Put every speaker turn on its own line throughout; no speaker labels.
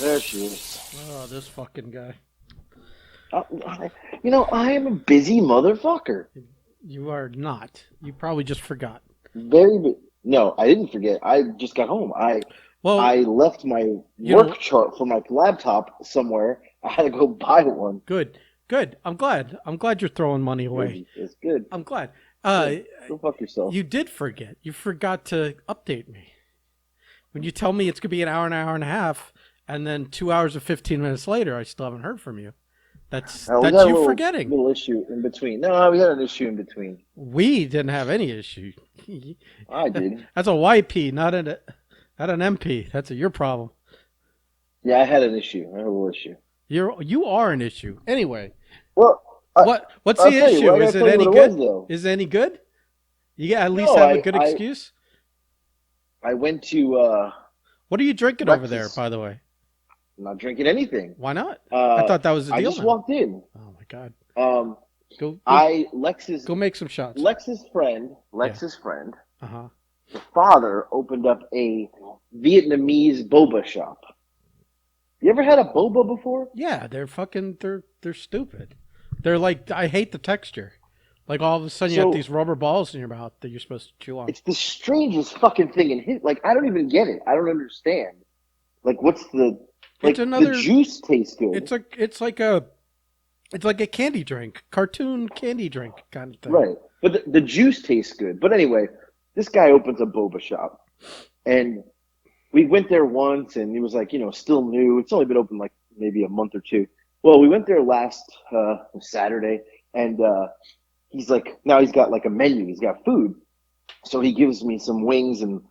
There she is.
Oh, this fucking guy.
I am a busy motherfucker.
You are not. You probably just forgot.
Very bu No, I didn't forget. I just got home. I
Well,
left my
you know,
work chart for my laptop somewhere. I had to go buy one.
good, good. I'm glad. I'm glad you're throwing money away.
It's good.
I'm glad.
Good. Go fuck yourself.
You did forget. You forgot to update me. When you tell me it's gonna be an hour and a half, and then 2 hours and 15 minutes later, I still haven't heard from you. That's
We got a
you
little
forgetting.
little issue in between. No, we had an issue in between.
We didn't have any issue.
I did.
That's a YP, not an MP. That's your problem.
Yeah, I had an issue. I had a little issue.
You are an issue. Anyway,
Well,
what's
I'll
the
tell you.
issue?
I gotta
Is it
tell you
any
what it was
good?
though.
Is it any good? You at least
No,
have a good excuse?
I went to
What are you drinking over there,
Lexus.
by the way?
I'm not drinking anything.
Why not? I thought that was the
I
deal
just
now.
walked in.
Oh my god.
Um,
Go
I Lex's
go make some shots. Yeah.
Lex's friend,
Uh-huh.
the father opened up a Vietnamese boba shop. You ever had a boba before?
Yeah, they're stupid. They're like, I hate the texture. Like all of a sudden you have
So
these rubber balls in your mouth that you're supposed to chew on.
it's the strangest fucking thing in his. Like I don't even get it. I don't understand. Like what's the
It's
the
another
juice tastes good,
it's like a candy drink, cartoon candy drink kind of thing.
right? But the juice tastes good. But anyway, this guy opens a boba shop, and we went there once, and he was like, still new. It's only been open like maybe a month or two. Well, we went there last Saturday, and he's like, now he's got like a menu. He's got food, so he gives me some wings and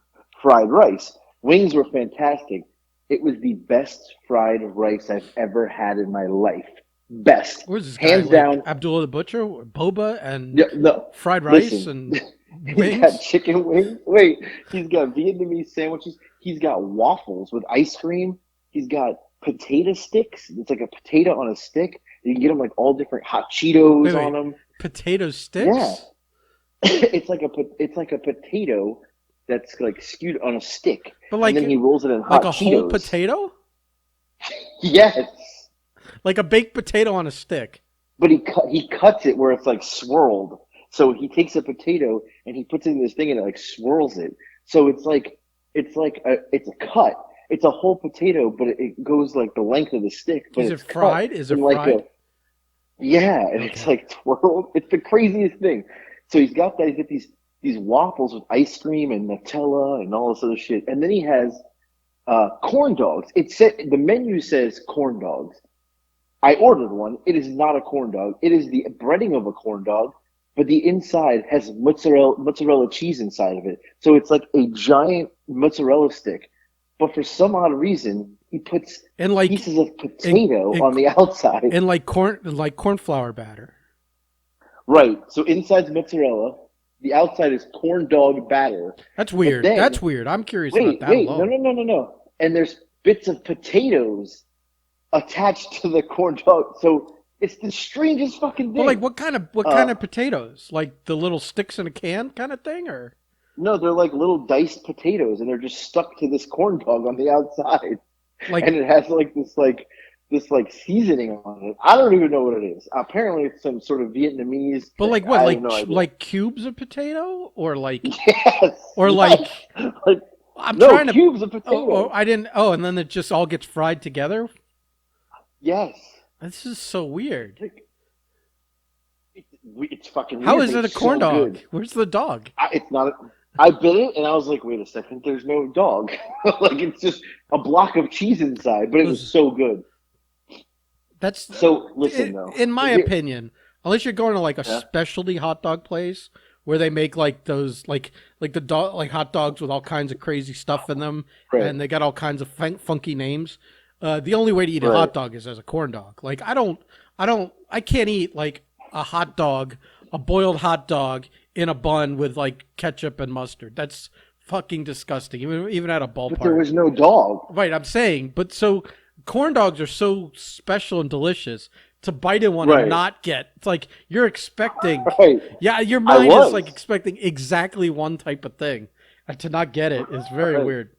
fried rice. Wings were fantastic. It was the best fried rice I've ever had in my life. Best,
Where's this guy?
hands
Like
down.
Abdullah the Butcher, boba, and
Yeah, no,
fried rice
listen,
and
he's got
wings?
chicken wings. Wait, he's got Vietnamese sandwiches. He's got waffles with ice cream. He's got potato sticks. It's like a potato on a stick. You can get them like all different hot Cheetos on
Wait.
them.
Potato
Yeah,
sticks?
it's like a potato that's like skewed on a stick,
But
and then he rolls it in
like
hot
a whole
Cheetos.
potato?
Yes,
Like a baked potato on a stick.
but he cuts it where it's like swirled. So he takes a potato and he puts it in this thing and it like swirls it. So it's a cut. It's a whole potato, but it goes like the length of the stick, but
Is it
it's cut
fried? Is it
in like
fried?
yeah, and it's
Okay.
like twirled. It's the craziest thing. So he's got that. He's got these waffles with ice cream and Nutella and all this other shit, and then he has corn dogs. It said the menu says corn dogs. I ordered one. It is not a corn dog. It is the breading of a corn dog, but the inside has mozzarella cheese inside of it. So it's like a giant mozzarella stick. But for some odd reason, he puts
And like
pieces of
in,
potato
in,
on the outside.
and like cornflower batter.
Right. So inside's mozzarella. The outside is corn dog batter.
That's
But
weird.
then,
That's weird. I'm curious about that
wait. No,
alone.
no, no, no, no. And there's bits of potatoes attached to the corn dog. So it's the strangest fucking
But like
thing.
what kind
Uh,
of potatoes? Like the little sticks in a can kind of thing, or
no, they're like little diced potatoes, and they're just stuck to this corn dog on the outside, and
like
it has like this like seasoning on it. I don't even know what it is. Apparently, it's some sort of Vietnamese
but
thing.
like what?
I have no idea.
Like cubes of potato, or like
Yes,
or
yes.
like
Like
I'm
no
trying to.
cubes of
Oh,
potato.
I didn't. Oh, and then it just all gets fried together.
Yes,
This is so weird.
it's fucking
How
weird,
is
but
it a
it's
corn
so
dog?
good.
Where's the dog?
It's not. I bit it and I was like, wait a second, there's no dog. Like it's just a block of cheese inside, but it was
Listen,
so good.
that's
So listen though,
in my
Here-
opinion. Unless you're going to like a
yeah,
specialty hot dog place where they make like those like the dog like hot dogs with all kinds of crazy stuff in them,
right,
and they got all kinds of funky names. The only way to eat a
right.
hot dog is as a corn dog. Like I can't eat like a hot dog, a boiled hot dog in a bun with like ketchup and mustard. That's fucking disgusting. Even at a
But there
ballpark.
was no dog.
Right, I'm saying, but so corn dogs are so special and delicious to bite in one and
Right,
not get. It's like you're expecting,
right.
yeah, your
I
mind is like
was.
expecting exactly one type of thing, and to not get it is very
Right.
weird.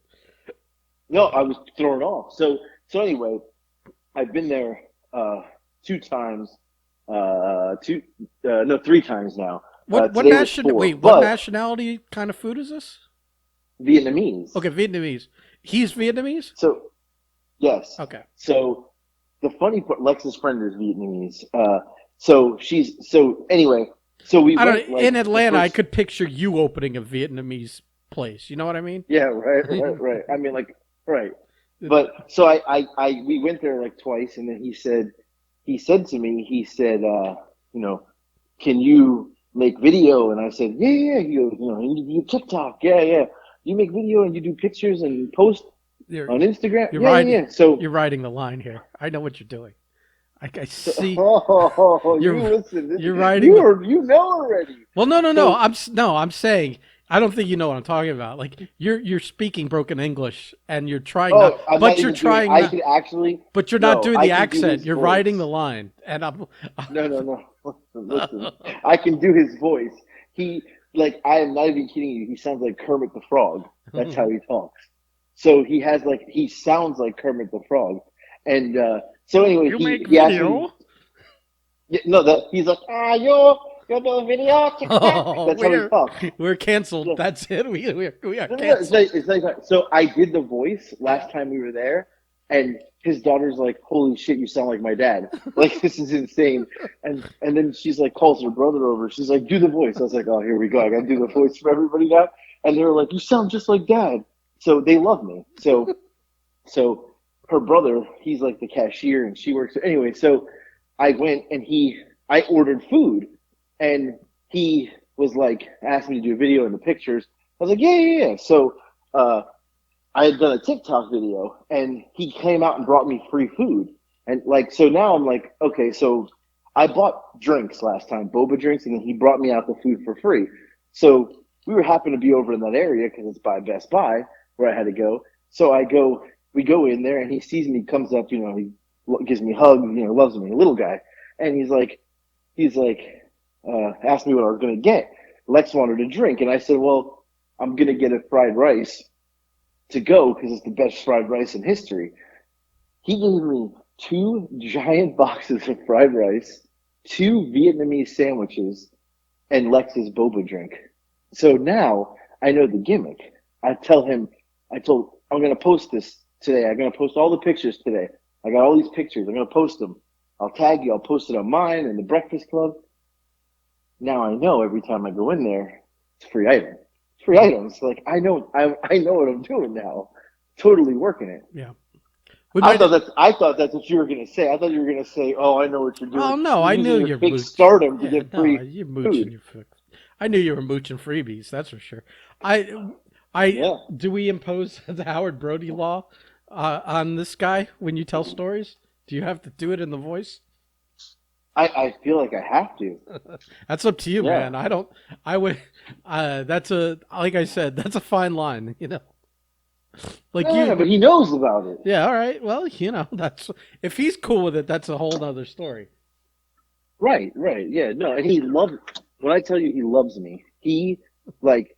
No, I was thrown off. So So anyway, I've been there two times, no, three times now.
What
Today was four,
what
but
nationality kind of food is this?
Vietnamese.
Okay, Vietnamese. He's Vietnamese?
So yes.
Okay.
So the funny part, Lex's friend is Vietnamese. So anyway, so we
I don't
went
know. In
like the
Atlanta, I
first.
could picture you opening a Vietnamese place. You know what I mean?
Yeah, right. I mean, like, right. But so we went there like twice, and then he said to me, he said, you know, can you make video? And I said, yeah, yeah. He goes, you know, you do TikTok, yeah, yeah. You make video and you do pictures and post
You're
on Instagram,
you're
yeah, yeah,
riding
yeah. So,
you're riding the line here. I know what you're doing. I see
oh, you
you're
listen,
you're riding the.
you know already.
Well, no.
So,
I'm saying I don't think you know what I'm talking about. Like you're speaking broken English and you're trying not,
oh, I'm not
but you're
even doing.
trying
I
not,
could actually
but you're not
no,
doing
I
the
can do
accent.
his
You're riding the
voice.
line, and I'm.
No, no, no. Listen. I can do his voice. He like I am not even kidding you. He sounds like Kermit the Frog. That's how he talks. So he sounds like Kermit the Frog. And so anyway,
You make
he asked me
video.
yeah, no that he's like, you're doing video TikTok.
Oh,
That's how he talks.
we're canceled.
Yeah.
That's it. We are
No, no, no,
canceled.
it's like so I did the voice
Yeah.
last time we were there, and his daughter's like, "Holy shit, you sound like my dad! Like this is insane." And then she's like, calls her brother over. She's like, "Do the voice." I was like, "Oh, here we go. I got to do the voice for everybody now." And they were like, "You sound just like dad." So they love me. So her brother, he's like the cashier, and she works anyway. So I went and I ordered food, and he was like, asked me to do a video and the pictures. I was like, yeah, yeah, yeah. So I had done a TikTok video, and he came out and brought me free food, and like, so now I'm like, okay, so I bought drinks last time, boba drinks, and then he brought me out the food for free. So we were happen to be over in that area because it's by Best Buy where I had to go. So we go in there, and he sees me, comes up, you know, he gives me a hug, you know, loves me, a little guy, and he's like, asked me what I was gonna get. Lex wanted a drink, and I said, well, I'm gonna get a fried rice to go because it's the best fried rice in history. He gave me two giant boxes of fried rice, two Vietnamese sandwiches, and Lex's boba drink. So now I know the gimmick. I tell him, I'm going to post this today. I'm going to post all the pictures today. I got all these pictures. I'm going to post them. I'll tag you. I'll post it on mine and the Breakfast Club. Now I know every time I go in there, it's free item. It's free items. Like I know what I'm doing now. Totally working it.
Yeah. We might.
I thought that's what you were gonna say. I thought you were gonna say, "Oh, I know what you're
Oh
doing.
no,
You're
I knew
using your
you're
fake
mooch.
stardom to
Yeah,
get
no,
free
you're mooching.
food."
I knew you were mooching freebies. That's for sure. I
Yeah,
do we impose the Howard Brody law on this guy when you tell stories? Do you have to do it in the voice?
I feel like I have to.
That's up to you,
Yeah,
man. I don't. I would. That's a like I said. That's a fine line. You know, like
yeah,
you.
but he knows about it.
Yeah. All right. Well, you know, that's if he's cool with it. That's a whole other story.
Right, right. Yeah, no, and he loves. When I tell you he loves me, he like.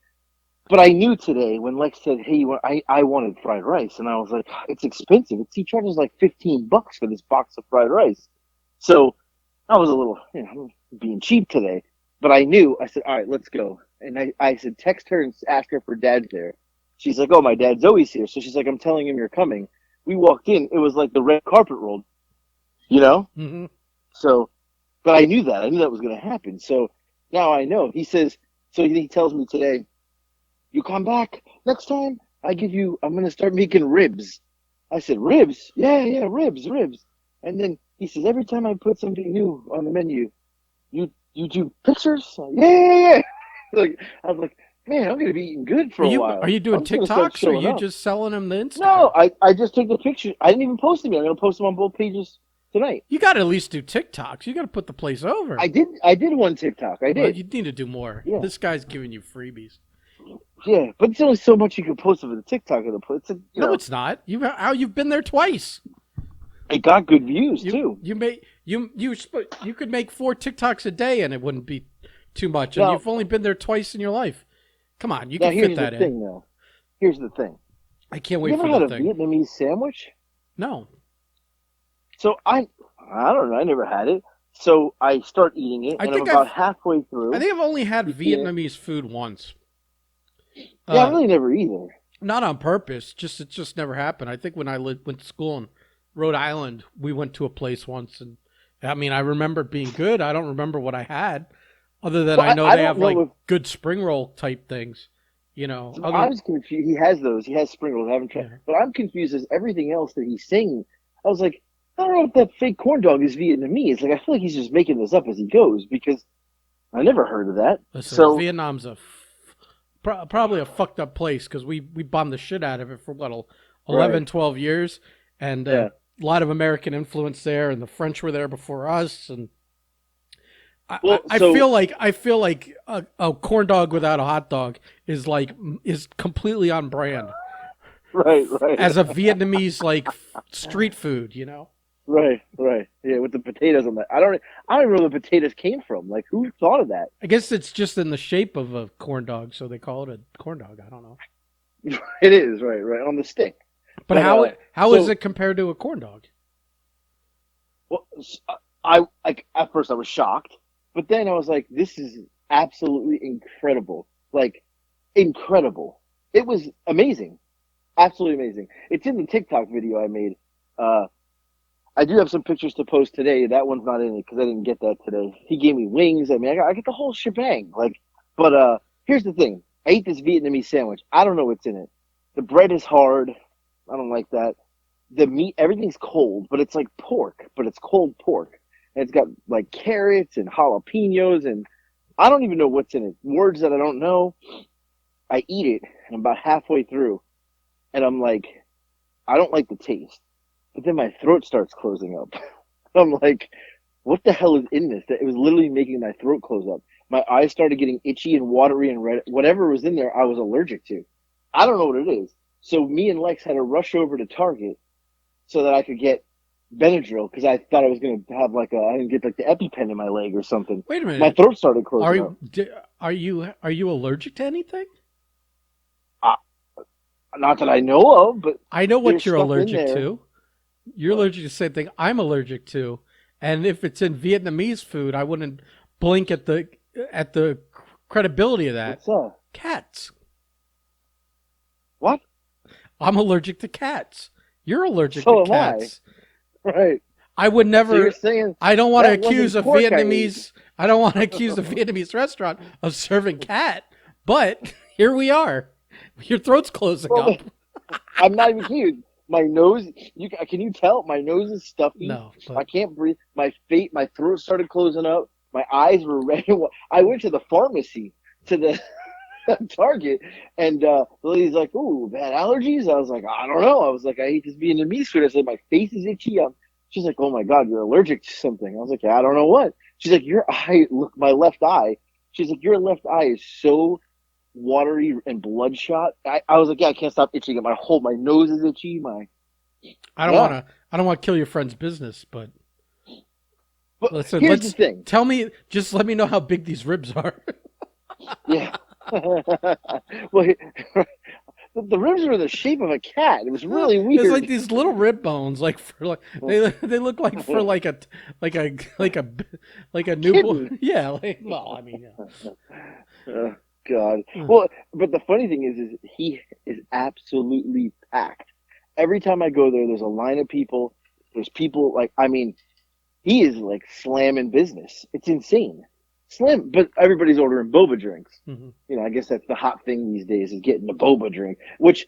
But I knew today when Lex said, "Hey, I wanted fried rice," and I was like, "It's expensive. He charges like $15 for this box of fried rice." So I was a little, you know, being cheap today. But I knew. I said, "All right, let's go." And I said, "Text her and ask her if her dad's there." She's like, "Oh, my dad's always here." So she's like, "I'm telling him you're coming." We walked in. It was like the red carpet rolled, you know.
Hmm.
So, but I knew that. I knew that was going to happen. So now I know. He says. So he tells me today. You come back next time. I'm going to start making ribs. I said, ribs? Yeah, yeah, ribs. And then he says, every time I put something new on the menu, you do pictures? Yeah, yeah, yeah. Like, I was like, man, I'm going to be eating good for a
Are
while.
you doing
I'm just going to start
TikToks or are
showing
you
up.
just selling them the Instagram?
No, I just take the picture. I didn't even post them yet. I'm going to post them on both pages tonight.
You got to at least do TikToks. You got to put the place over.
I did one TikTok. I
Well,
did.
you need to do more.
Yeah.
This guy's giving you freebies.
Yeah, but it's only so much you can post of the TikTok of the place.
No, it's not. You've been there twice.
It got good views too.
You could make 4 TikToks a day and it wouldn't be too much. And
Now,
you've only been there twice in your life. Come on, you
now
can fit
here's
that
the
in.
thing, though. Here's the thing.
I can't
You
wait
ever
for
had
the
a
thing.
Vietnamese sandwich?
No,
So I don't know. I never had it. So I start eating it,
I
and I'm
think
about
I've
halfway
I
through
think I've only had
eating it.
Vietnamese food once.
Yeah, I
Uh,
really never either.
Not on purpose. Just it just never happened. I think when went to school in Rhode Island, we went to a place once, and I mean, I remember it being good. I don't remember what I had, other than
Well,
I know
I
they
don't
have
know
like
if
good spring roll type things. You know,
so I
other
was confused. He has those. He has spring rolls. I haven't tried,
yeah.
but I'm confused as everything else that he's saying. I was like, I don't know if that fake corn dog is Vietnamese. Like, I feel like he's just making this up as he goes because I never heard of that.
Listen,
So,
Vietnam's probably a fucked up place because we bombed the shit out of it for what
right,
11, 12 years, and
yeah.
a lot of American influence there, and the French were there before us, and
Well,
I feel like a corn dog without a hot dog is completely on brand
right, right,
as a Vietnamese street food. You know,
right, right. Yeah, with the potatoes on that. I don't even know where the potatoes came from. Like, who thought of that?
I guess it's just in the shape of a corn dog, so they call it a corn dog. I don't know,
It is right, right on the stick.
but
But
how is
so
it compared to a corn dog?
well, I like at first I was shocked, but then I was like, this is absolutely incredible. Like, incredible. It was amazing, absolutely amazing. It's in the TikTok video I made. Uh, I do have some pictures to post today. That one's not in it because I didn't get that today. He gave me wings. I mean, I get the whole shebang. Like, but here's the thing. I ate this Vietnamese sandwich. I don't know what's in it. The bread is hard. I don't like that. The meat, everything's cold, but it's like pork, but it's cold pork. And it's got like carrots and jalapenos, and I don't even know what's in it. Words that I don't know. I eat it, and I'm about halfway through, and I'm like, I don't like the taste. But then my throat starts closing up. I'm like, what the hell is in this? That it was literally making my throat close up. My eyes started getting itchy and watery and red. Whatever was in there, I was allergic to. I don't know what it is. So me and Lex had to rush over to Target so that I could get Benadryl because I thought I was going to have I didn't get like the EpiPen in my leg or something.
Wait a
My
minute.
throat started
Are
closing up.
are you allergic to anything?
Uh, Not that I know of, but
I know what
there's
you're
stuff in
allergic
there.
to. You're
What?
allergic to the same thing I'm allergic to. And if it's in Vietnamese food, I wouldn't blink at the credibility of that.
What's that?
Cats.
What?
I'm allergic to cats. You're allergic to
So am I.
cats.
Right.
I would
So you're
never
saying
I don't want to
that
accuse
wasn't
a
pork I ate?
Vietnamese I don't want to accuse a Vietnamese restaurant of serving cat, but here we are. Your throat's closing
Well,
up.
I'm not even kidding. My nose, can you tell? My nose is stuffy.
No,
I
but
can't breathe. My throat started closing up. My eyes were red. I went to the pharmacy to the Target, and the lady's like, "Ooh, bad allergies." I was like, "I don't know." I was like, "I hate this Vietnamese food." I said, "My face is itchy." She's like, "Oh my God, you're allergic to something." I was like, "Yeah, I don't know what." She's like, "Your eye, look, my left eye." She's like, "Your left eye is so watery and bloodshot." I was like, "Yeah, I can't stop itching. My nose is itchy. My yeah."
I don't want to kill your friend's business, but
But
listen,
here's the
let's
thing.
tell me just let me know how big these ribs are.
Yeah. Well, the ribs were the shape of a cat. It was really
There's like
weird.
these little rib bones, like for like they look like for like a like a like a
Kitten.
newborn. Yeah, like well, I mean,
Oh, God.
yeah.
Well, but the funny thing is he is absolutely packed. Every time I go there, there's a line of people. There's people like, I mean, he is like slamming business. It's insane. Slim, but everybody's ordering boba drinks.
Mhm.
I guess that's the hot thing these days is getting a boba drink, which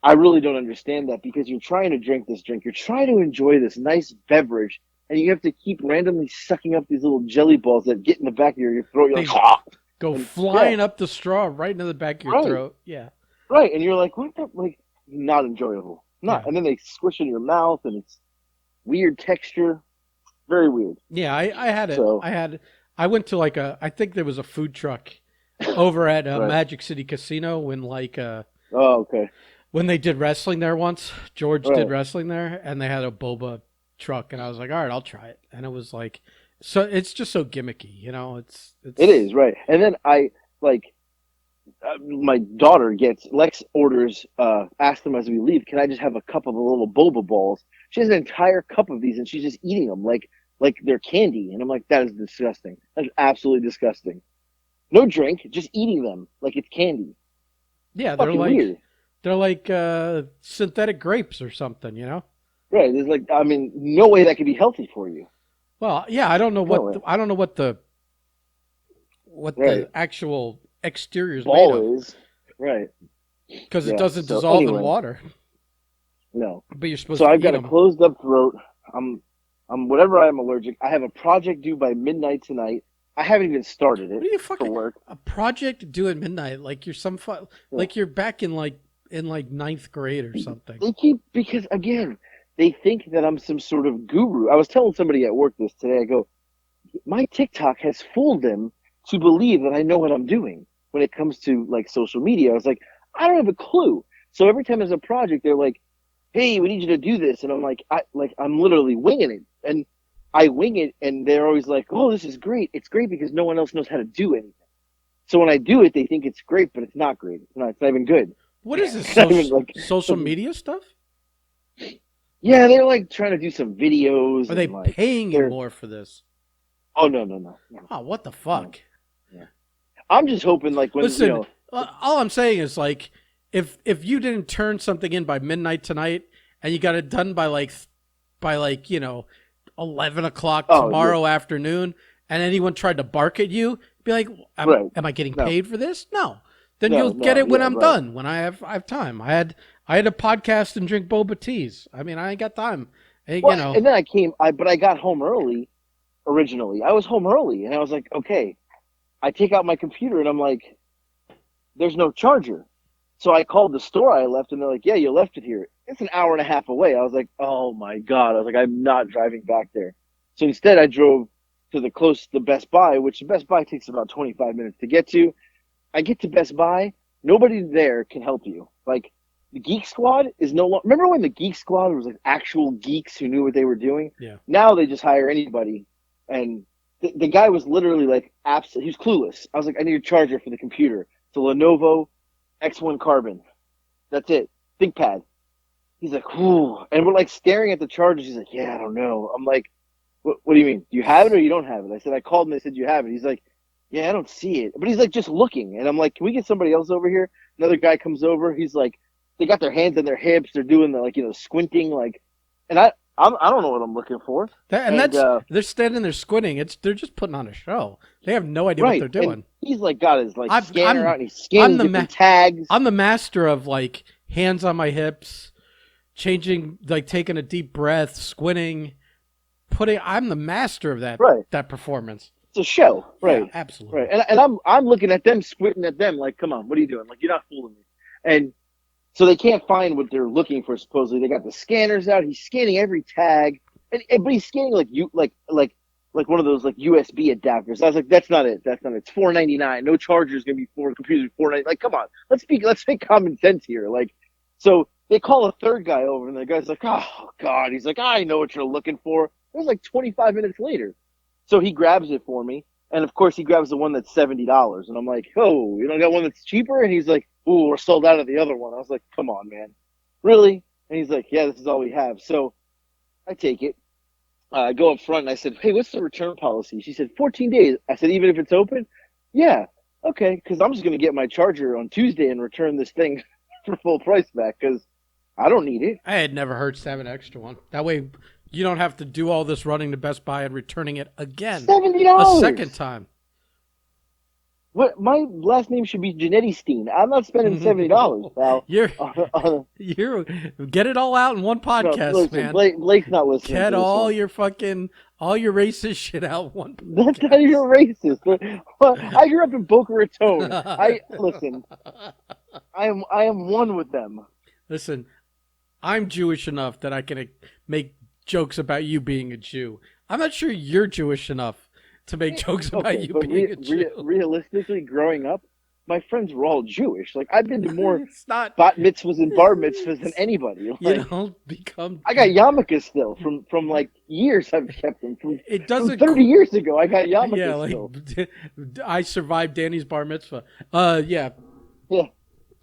I really don't understand that because you're trying to drink this drink, you're trying to enjoy this nice beverage, and you have to keep randomly sucking up these little jelly balls that get in the back of your throat. You're like,
They
ah!
go
And yeah,
flying up the straw right into the back of your
right,
throat. Yeah,
right, and you're like, what the, like, not enjoyable, not.
yeah,
And then they squish in your mouth, and it's weird texture, very weird.
yeah. I had it.
So,
I went to like a. I think there was a food truck over at
right,
Magic City Casino when
oh, okay,
when they did wrestling there once. George did
right.
wrestling there, and they had a boba truck, and I was like, all right, I'll try it. And it was like, so it's just so gimmicky, you know.
It
It's
is right, and then I like my daughter gets Lex orders. Ask them as we leave, can I just have a cup of the little boba balls? She has an entire cup of these and she's just eating them like they're candy. And I'm like, that is disgusting. That's absolutely disgusting. No drink, just eating them like it's candy.
Yeah,
Fucking weird.
they're like synthetic grapes or something, you know?
Right. There's like, I mean, no way that could be healthy for you.
Well, yeah, I don't know
No way.
I don't know what
Right.
the actual exterior is made of
Ball is. Right.
because it
Yeah.
doesn't
So
dissolve in
anyway,
water,
no.
but you're supposed
So
to
I've
eat
got a
them.
closed up throat. I'm whatever I'm allergic. I have a project due by midnight tonight. I haven't even started it
What are you
for
fucking
work.
a project due at midnight? Like you're
Yeah.
like you're back in like ninth grade or something.
They keep because again, they think that I'm some sort of guru. I was telling somebody at work this today. I go, my TikTok has fooled them to believe that I know what I'm doing when it comes to like social media. I was like, I don't have a clue. So every time there's a project, they're like, hey, we need you to do this. And I'm like, I'm literally winging it. And I wing it and they're always like, oh, this is great. It's great because no one else knows how to do anything. So when I do it, they think it's great, but it's not great. It's not even good.
What is this
It's not even like,
social media stuff?
yeah, they're like trying to do some videos
Are they
and like
paying you
they're,
more for this?
oh, no.
Oh, what the
No.
fuck?
Yeah. I'm just hoping like when,
Listen, all I'm saying is like if you didn't turn something in by midnight tonight and you got it done by like 11 o'clock
oh, yeah,
tomorrow afternoon, and anyone tried to bark at you, be like,
right.
am I getting
No,
paid for this? No. Then
no,
you'll get
no,
it when
yeah,
I'm
right.
done, when I have time. I had a podcast and drink boba teas. I mean, I ain't got time. You
Well,
know.
and then but I got home early originally. I was home early and I was like, okay, I take out my computer and I'm like, there's no charger. So I called the store I left and they're like, yeah, you left it here. It's an hour and a half away. I was like, oh my God. I was like, I'm not driving back there. So instead I drove to the Best Buy, which the Best Buy takes about 25 minutes to get to. I get to Best Buy, nobody there can help you. Like the Geek Squad is no longer. Remember when the Geek Squad was like actual geeks who knew what they were doing?
Yeah.
Now they just hire anybody, and the guy was literally like absolute. He was clueless. I was like, I need a charger for the computer. It's a Lenovo X1 Carbon. That's it. ThinkPad. He's like, ooh, and we're like staring at the chargers. He's like, yeah, I don't know. I'm like, what do you mean? Do you have it or you don't have it? I said, I called and they said you have it. He's like, yeah, I don't see it. But he's like just looking. And I'm like, can we get somebody else over here? Another guy comes over. He's like, they got their hands on their hips. They're doing the like, squinting like, and I don't know what I'm looking for.
And
And
that's they're standing there squinting. They're just putting on a show. They have no idea what
right.
they're
And
doing.
he's like got his like
I'm
scanner
I'm
out and he's scanning different tags.
I'm the master of like hands on my hips, changing, like taking a deep breath, squinting, I'm the master of
Right.
that performance.
It's a show. Right.
Yeah, absolutely.
Right. And I'm looking at them, squinting at them like, come on, what are you doing? Like, you're not fooling me. And so they can't find what they're looking for. Supposedly, they got the scanners out. He's scanning every tag, but he's scanning like one of those like USB adapters. I was like, that's not it. That's not it. It's $4.99. No charger is gonna be for computers $4.99. Like, come on, let's make common sense here. Like, so they call a third guy over, and the guy's like, oh God. He's like, I know what you're looking for. It was like 25 minutes later. So he grabs it for me. And of course, he grabs the one that's $70. And I'm like, oh, you don't got one that's cheaper? And he's like, ooh, we're sold out of the other one. I was like, come on, man. Really? And he's like, yeah, this is all we have. So I take it. I go up front and I said, hey, what's the return policy? She said, 14 days. I said, even if it's open? Yeah. Okay. Because I'm just going to get my charger on Tuesday and return this thing for full price back because I don't need it.
I had never hurts to have an extra one. That way you don't have to do all this running to Best Buy and returning it again.
$70.
A second time.
What? My last name should be Janetti Steen. I'm not spending $70, pal.
You're get it all out in one podcast,
no, listen,
man.
Blake's not listening.
Get
to
all
one.
your racist shit out in one podcast.
That's not even racist. I grew up in Boca Raton. Listen. I am one with them.
Listen, I'm Jewish enough that I can make jokes about you being a Jew. I'm not sure you're Jewish enough to make jokes about you being a Jew.
Realistically, growing up, my friends were all Jewish. Like, I've been to more
It's not,
bat mitzvahs and bar mitzvahs than anybody. Like,
you don't become.
I got yarmulkes still from like years I've kept them.
It doesn't.
From 30 years ago, I got yarmulkes
Yeah, like
still.
I survived Danny's bar mitzvah. Yeah.
Yeah.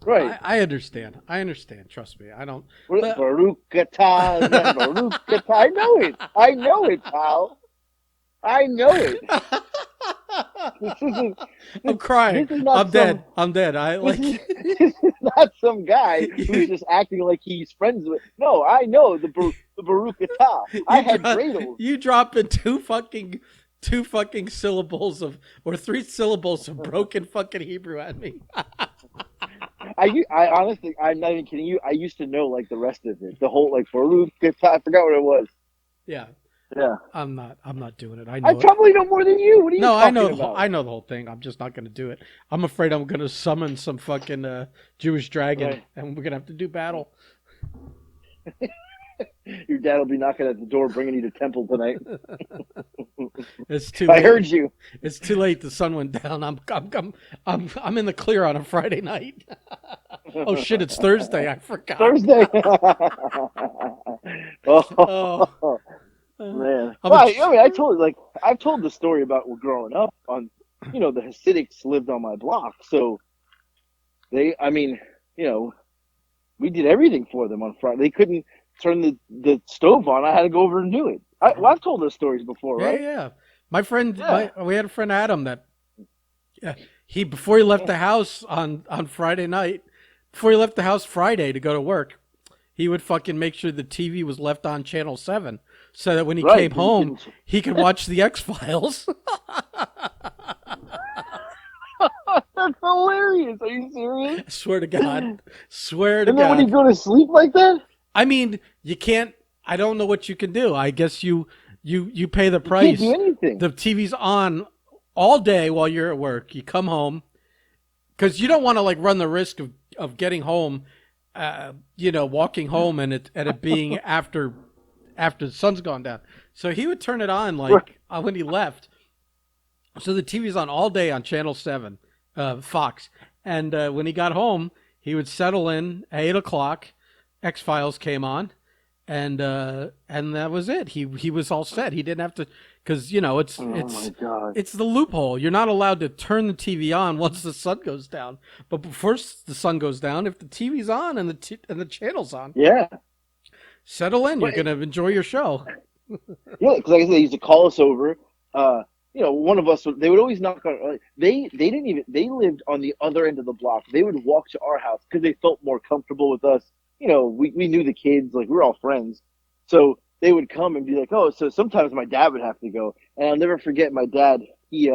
Right.
I understand. I understand. Trust me. I don't. But
Baruch atah, Baruch atah. I know it. I know it, pal. I know it. This isn't.
I'm
This,
crying.
this is not
I'm
some.
dead. I'm dead. I
This is,
like
this is not some guy who's
you.
just acting like he's friends with. No, I know the Baruch atah. I
You
had
drop.
dreidels.
You drop in two fucking syllables of or three syllables of broken fucking Hebrew at me.
I honestly, I'm not even kidding you. I used to know like the rest of it, the whole like Baruch atah. I forgot what it was.
Yeah.
Yeah,
I'm not. I'm not doing it. I
I
know it.
probably know more than you. What are you
No, I know
talking
the whole.
about?
I know the whole thing. I'm just not going to do it. I'm afraid I'm going to summon some fucking Jewish dragon,
Right.
and we're going to have to do battle.
Your dad will be knocking at the door, bringing you to temple tonight.
It's too
I
late.
heard you.
It's too late. The sun went down. I'm in the clear on a Friday night. Oh shit! It's Thursday. I forgot.
Thursday.
Oh,
Oh
uh,
man.
I'm
Well,
a.
I mean, I've told the story about growing up on, the Hasidics lived on my block, so I mean, you know, we did everything for them on Friday. They couldn't turn the stove on. I had to go over and do it. I've told those stories before,
Yeah,
right?
yeah. My friend,
Yeah.
we had a friend Adam that he before he left the house on Friday night, before he left the house Friday to go to work, he would fucking make sure the TV was left on channel 7 so that when he
Right.
came
'Cause you
home,
couldn't-
he could watch the X-Files.
That's hilarious. Are you serious?
I swear to God. Swear to
And then when you
God.
go to sleep like that,
I mean, you can't I don't know what you can do. I guess you pay the
you can't do
price.
anything.
The TV's on all day while you're at work. You come home because you don't want to like run the risk of getting home, walking home and it being after the sun's gone down. So he would turn it on like when he left. So the TV's on all day on Channel 7, Fox. And when he got home, he would settle in at 8 o'clock. X-Files came on. And that was it. He was all set. He didn't have to, because it's
Oh my God.
it's the loophole. You're not allowed to turn the TV on once the sun goes down. But before the sun goes down, if the TV's on and the channel's on,
Yeah.
settle in. You're
But
gonna enjoy your show.
yeah, because like I said, they used to call us over. One of us they would always knock on. They didn't even. They lived on the other end of the block. They would walk to our house because they felt more comfortable with us. We knew the kids, like we were all friends. So they would come and be like, "Oh," so sometimes my dad would have to go, and I'll never forget my dad. He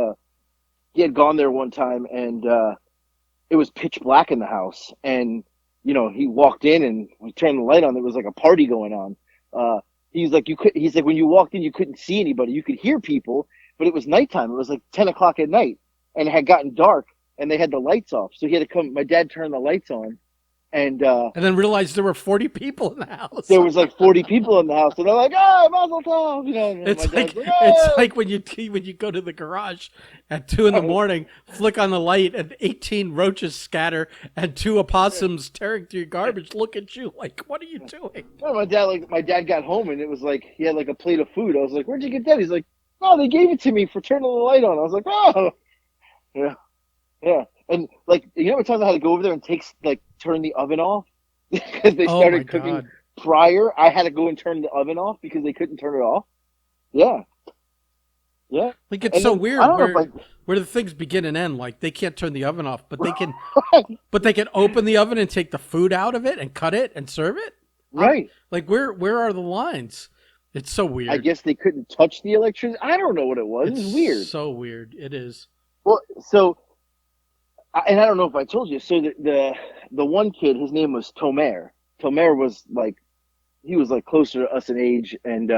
had gone there one time, and it was pitch black in the house, and he walked in and we turned the light on. There was like a party going on. He's like, he's like, when you walked in, you couldn't see anybody. You could hear people, but it was nighttime. It was like 10 o'clock at night, and it had gotten dark, and they had the lights off. So he had to come. My dad turned the lights on, and
And then realized there were 40 people in the house.
there was like 40 people in the house, and they're like, "Oh, Mazel Tov," And my
It's
dad's
like
like,
it's
"Oh."
like when you go to the garage at 2 in the morning, flick on the light, and 18 roaches scatter, and 2 opossums tearing through your garbage look at you like, "What are you doing?"
No, my dad got home, and it was like he had like a plate of food. I was like, "Where'd you get that?" He's like, "Oh, they gave it to me for turning the light on." I was like, "Oh, yeah, yeah." And like, what times I had to go over there and turn the oven off because they
Oh my
started cooking
God!
prior. I had to go and turn the oven off because they couldn't turn it off. Yeah, yeah.
Like it's
And
so
then,
weird
I don't know
where the things begin and end. Like they can't turn the oven off, but they can
if I
but they can open the oven and take the food out of it and cut it and serve it.
right.
Like where are the lines? It's so weird.
I guess they couldn't touch the electricity. I don't know what it was. It
It's
was weird.
so weird. It is.
Well, so and I don't know if I told you. So the one kid, his name was Tomer. Tomer was like he was like closer to us in age, and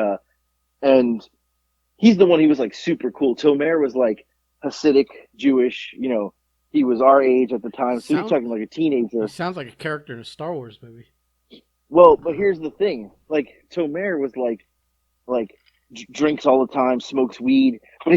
he's the one. He was like super cool. Tomer was like Hasidic Jewish. He was our age at the time, so he's
Sound
talking like a teenager.
He sounds like a character in a Star Wars movie.
Well, but here's the thing: like Tomer was like drinks all the time, smokes weed, but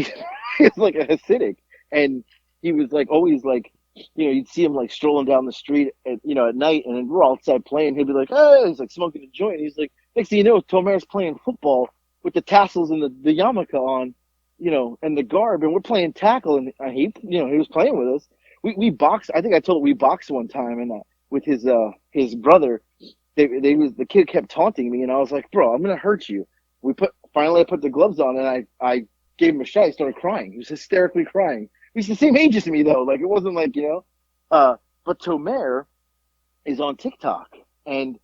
he's like a Hasidic, and he was like always like you'd see him like strolling down the street at night, and then we're all outside playing. He'd be like, "Oh," he's like smoking a joint. He's like, next thing you know, Tomer's playing football with the tassels and the yarmulke on, and the garb, and we're playing tackle, and he was playing with us. We boxed. I think I told him we boxed one time, and with his brother. The kid kept taunting me, and I was like, bro, I'm gonna hurt you. I put the gloves on, and I gave him a shot. He started crying. He was hysterically crying. He's the same age as me though. Like it wasn't like but Tomer is on TikTok, and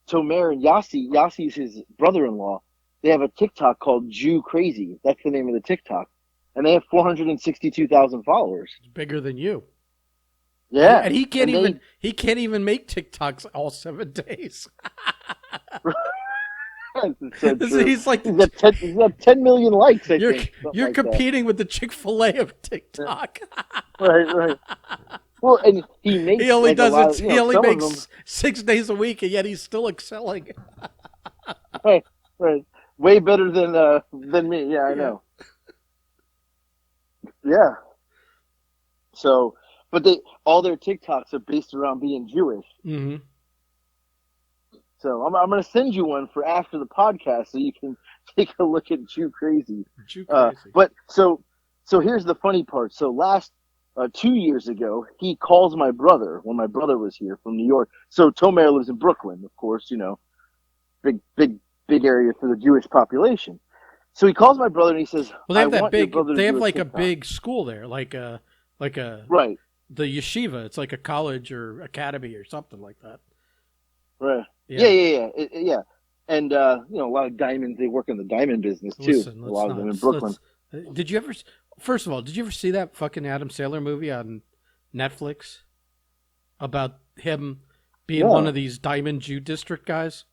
Tomer and Yassi's his brother-in-law. They have a TikTok called Jew Crazy. That's the name of the TikTok, and they have 462,000 followers.
It's bigger than you.
Yeah,
And
and they
he can't even make TikToks all 7 days.
It's so true.
He's like
He's got 10 million likes, I think.
you're
Like
competing with the Chick-fil-A of TikTok.
right, right. Well, and he makes
He only
like a
does
lot
it.
of,
He only
some of them.
makes 6 days a week, and yet he's still excelling.
Right, right. Way better than me. Yeah, I
Yeah.
know. Yeah. So, but all their TikToks are based around being Jewish.
Mm-hmm.
So I'm gonna send you one for after the podcast so you can take a look at Jew Crazy.
Jew crazy.
But so here's the funny part. So last 2 years ago, he calls my brother when my brother was here from New York. So Tomer lives in Brooklyn, of course, big area for the Jewish population. So he calls my brother and he says,
Well, they
"I
have that
want your
big.
brother to
They
do
have like a
TikTok."
big school there, like a
Right,
the yeshiva. It's like a college or academy or something like that.
right.
Yeah.
Yeah. And a lot of diamonds. They work in the diamond business too.
Listen,
A
let's
lot of
not.
them in Brooklyn.
Did you ever? First of all, did you ever see that fucking Adam Sandler movie on Netflix about him being one of
No,
these diamond Jew district guys?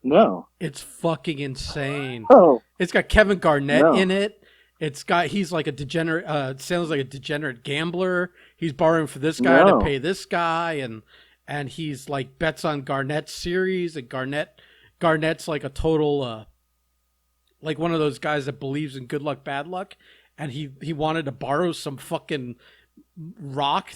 no.
It's fucking insane.
Oh,
It's got Kevin Garnett
no,
in it. He's like a degenerate. Sounds like a degenerate gambler. He's borrowing for this guy to
no.
pay this guy, and he's like bets on Garnett's series, and Garnett's like a total like one of those guys that believes in good luck, bad luck, and he wanted to borrow some fucking rock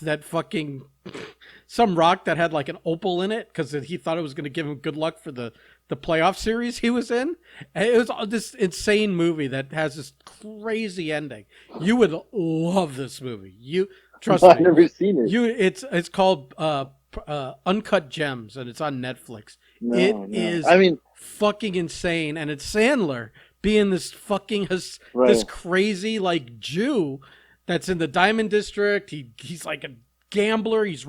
some rock that had like an opal in it because he thought it was going to give him good luck for the playoff series he was in. And it was this insane movie that has this crazy ending. You would love this movie. You trust
I've
me.
never seen it.
It's called Uncut Gems, and it's on Netflix. It
No, no.
is
I mean,
fucking insane, and it's Sandler being this fucking this
right.
crazy like Jew that's in the Diamond District. He's like a gambler. He's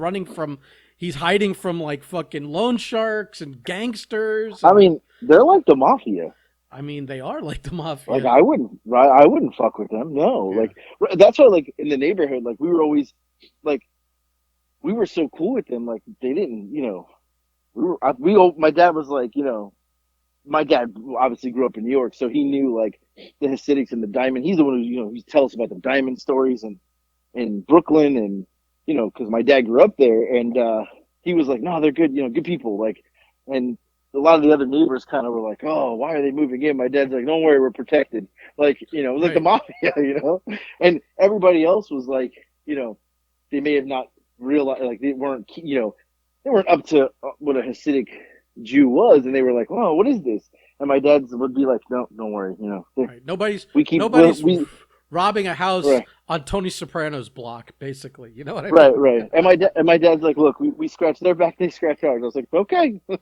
hiding from like fucking loan sharks and gangsters.
I
And,
mean, they're like the mafia.
I mean, they are like the
Like
mafia.
I wouldn't fuck with them. No,
Yeah.
like that's why, like in the neighborhood, like we were always, like we were so cool with them. Like they didn't, my dad was like, my dad obviously grew up in New York, so he knew like the Hasidics and the diamond. He's the one who, he tells us about the diamond stories and in Brooklyn, and because my dad grew up there, and he was like, no, they're good, good people, like, and a lot of the other neighbors kind of were like, oh, why are they moving in? My dad's like, don't worry, we're protected, like, it was like the
Right.
mafia, and everybody else was like, they may have not realized, like they weren't up to what a Hasidic Jew was, and they were like, oh, what is this? And my dad would be like, no, don't worry,
Right. Nobody's
we keep
nobody's
we
robbing a house
right.
on Tony Soprano's block, basically. You know what I mean?
Right, right. And my dad's like, look, we scratch their back, they scratch ours. I was like, okay, like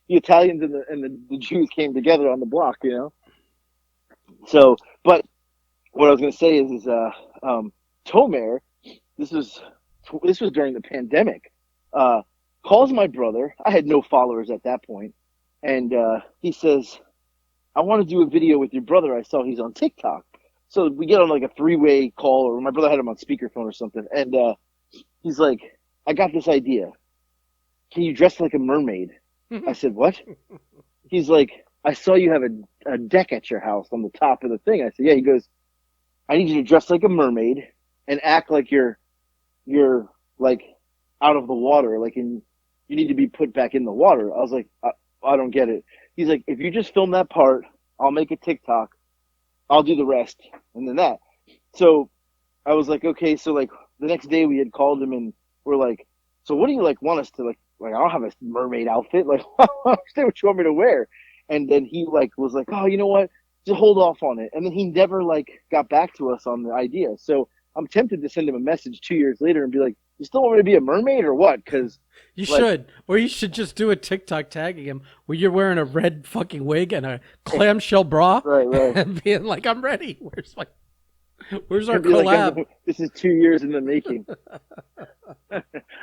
the Italians and the Jews came together on the block. So, but what I was gonna say is Tomer, this was during the pandemic. Calls my brother. I had no followers at that point, and he says, I want to do a video with your brother. I saw he's on TikTok. So we get on like a three-way call, or my brother had him on speakerphone or something, and he's like, I got this idea. Can you dress like a mermaid? I said, what? He's like, I saw you have a deck at your house on the top of the thing. I said, yeah. He goes, I need you to dress like a mermaid and act like you're like out of the water, like you need to be put back in the water. I was like, I don't get it. He's like, if you just film that part, I'll make a TikTok. I'll do the rest. And then that. So I was like, okay. So like the next day we had called him and we're like, so what do you like want us to like, I don't have a mermaid outfit. Like, I don't understand what you want me to wear. And then he like was like, oh, you know what? Just hold off on it. And then he never like got back to us on the idea. So I'm tempted to send him a message 2 years later and be like, You still want me to be a mermaid or what? Because
You
like,
should, or you should just do a TikTok tagging him where you're wearing a red fucking wig and a clamshell bra,
right.
and being like, "I'm ready. Where's our
And be like,
collab?"
this is 2 years in the making.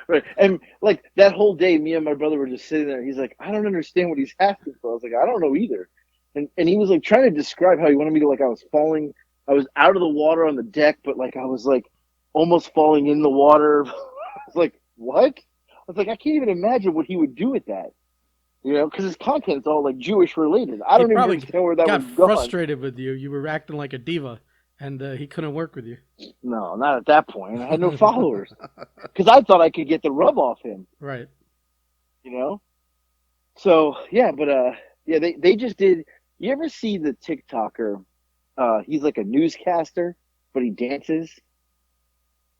Right. And like that whole day, me and my brother were just sitting there. He's like, I don't understand what he's asking for. I was like, I don't know either. And he was like trying to describe how he wanted me to, like, I was falling, I was out of the water on the deck, but like I was like almost falling in the water. I was like, what? I was like, I can't even imagine what he would do with that. Because his content's all like Jewish related. I
He
don't even
probably
understand where that
got
was going.
frustrated with you. You were acting like a diva, and he couldn't work with you.
No, not at that point. I had no followers because I thought I could get the rub off him.
Right.
You know. So yeah, but yeah, they just did. You ever see the TikToker? He's like a newscaster, but he dances.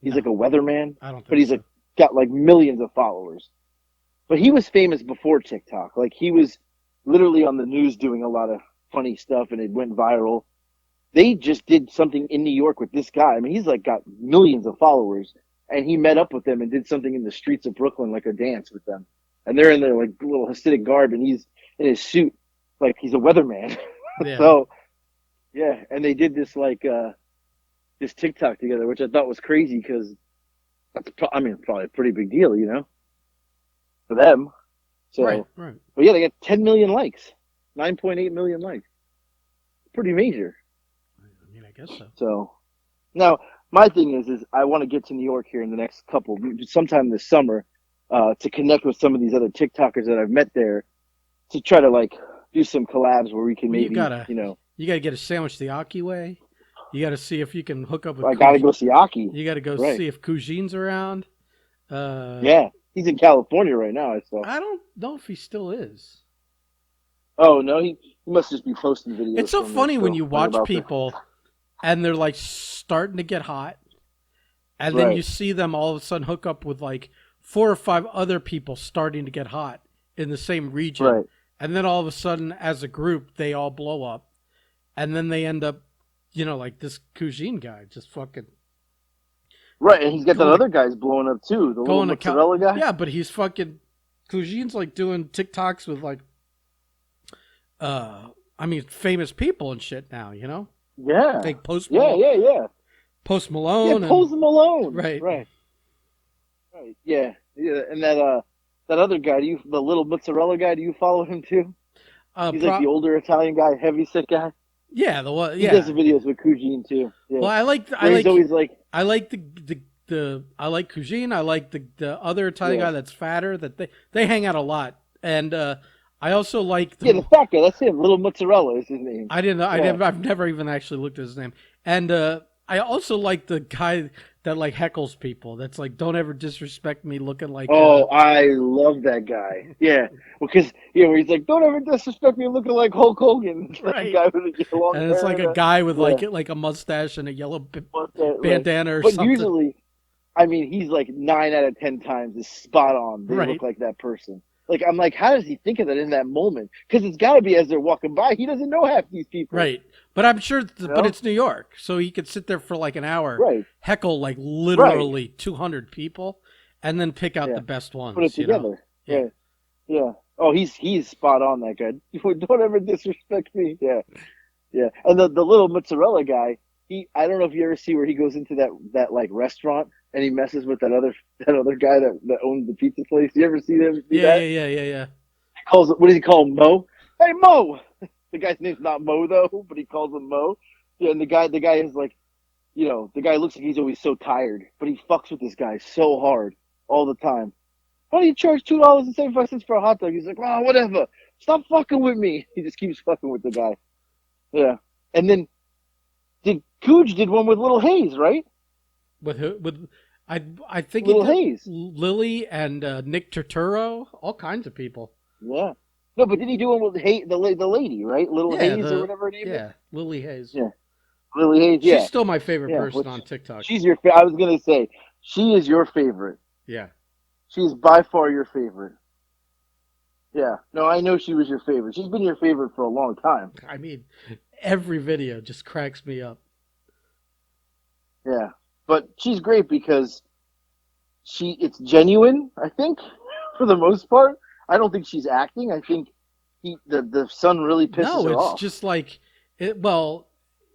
He's like a
No,
weatherman,
I don't
but
think
he's
so.
like got like millions of followers. But he was famous before TikTok. Like he was literally on the news doing a lot of funny stuff, and it went viral. They just did something in New York with this guy. I mean, he's like got millions of followers, and he met up with them and did something in the streets of Brooklyn, like a dance with them. And they're in their like little Hasidic garb, and he's in his suit, like he's a weatherman.
Yeah.
So yeah, and they did this like this TikTok together, which I thought was crazy because I mean, probably a pretty big deal, for them.
Right.
So,
Right.
but yeah, they got 10 million likes, 9.8 million likes, pretty major.
I mean, I guess so.
So now my thing is I want to get to New York here in the next sometime this summer, to connect with some of these other TikTokers that I've met there to try to like do some collabs where we can
Well,
maybe,
you gotta get a sandwich the Aki way. You gotta see if you can hook up with.
I got to go see Aki.
You gotta go
Right.
see if Kujine's around.
Yeah. He's in California right now, I saw.
I don't know if he still is.
Oh, no, he must just be posting videos.
It's so
from
funny when
still,
you
right
watch
about
people and they're like starting to get hot, and then
Right.
you see them all of a sudden hook up with like 4 or 5 other people starting to get hot in the same region.
Right.
And then all of a sudden, as a group, they all blow up. And then they end up, like this Kujin guy just fucking
Right, and he's got that
going to,
other guy's blowing up too, the little
going to
mozzarella guy.
Yeah, but he's fucking, Kujin's like doing TikToks with like, I mean, famous people and shit now,
Yeah.
Like Post
Yeah,
Malone.
yeah, yeah.
Post
Yeah,
Malone.
Post Malone.
Right.
Right. Right. Yeah. Yeah. And that other guy, the little mozzarella guy, do you follow him too? He's like the older Italian guy, heavy set guy.
Yeah, the one.
He
Yeah.
does the videos with Kujin too. Yeah.
Well,
He's always like,
I like I like Kujin. I like the other Italian
Yeah.
guy that's fatter. That they hang out a lot, and I also like
the fat guy. That's him. Little mozzarella is his name.
I didn't know.
Yeah.
I've never even actually looked at his name. And I also like the guy that like heckles people. That's like, don't ever disrespect me, looking like.
Oh, I love that guy. Yeah, because where he's like, "Don't ever disrespect me, looking like Hulk Hogan." It's like
Right.
a guy with a long
And it's
hair
like a
and
guy with
yeah.
like a mustache and a yellow
Right.
bandana or
But
something.
usually, I mean, he's like 9 out of 10 times is spot on. They
Right.
look like that person. Like I'm like, how does he think of that in that moment? Because it's got to be as they're walking by. He doesn't know half these people.
Right. But I'm sure,
You
but
know?
it's New York, so he could sit there for like an hour,
Right.
heckle like literally 200 people, and then pick out
Yeah.
the best ones.
Put it together.
Yeah.
Yeah. Oh, he's spot on, that guy. Don't ever disrespect me. Yeah. Yeah. And the little mozzarella guy, I don't know if you ever see where he goes into that like restaurant and he messes with that other guy that owns the pizza place. You ever see them? See
Yeah,
that?
yeah.
What does he call him? Mo? Hey, Mo! The guy's name's not Mo though, but he calls him Mo. Yeah, and the guy is like, the guy looks like he's always so tired, but he fucks with this guy so hard all the time. Why do you charge $2.75 for a hot dog? He's like, oh, whatever. Stop fucking with me. He just keeps fucking with the guy. Yeah. And then Cooge did one with Little Hayes, right?
With who? I think
Little
he did
Hayes.
Lily and Nick Turturro, all kinds of people.
Yeah. No, but did he do one with the lady, right? Little Hayes or whatever her name is?
Yeah, Lily Hayes.
Yeah. Lily Hayes, yeah.
She's still my favorite
Yeah,
person on TikTok.
She's I was going to say, she is your favorite.
Yeah.
She's by far your favorite. Yeah. No, I know she was your favorite. She's been your favorite for a long time.
I mean, every video just cracks me up.
Yeah. But she's great because it's genuine, I think, for the most part. I don't think she's acting. I think the son really pisses
No,
her
it's
off.
just like it. Well,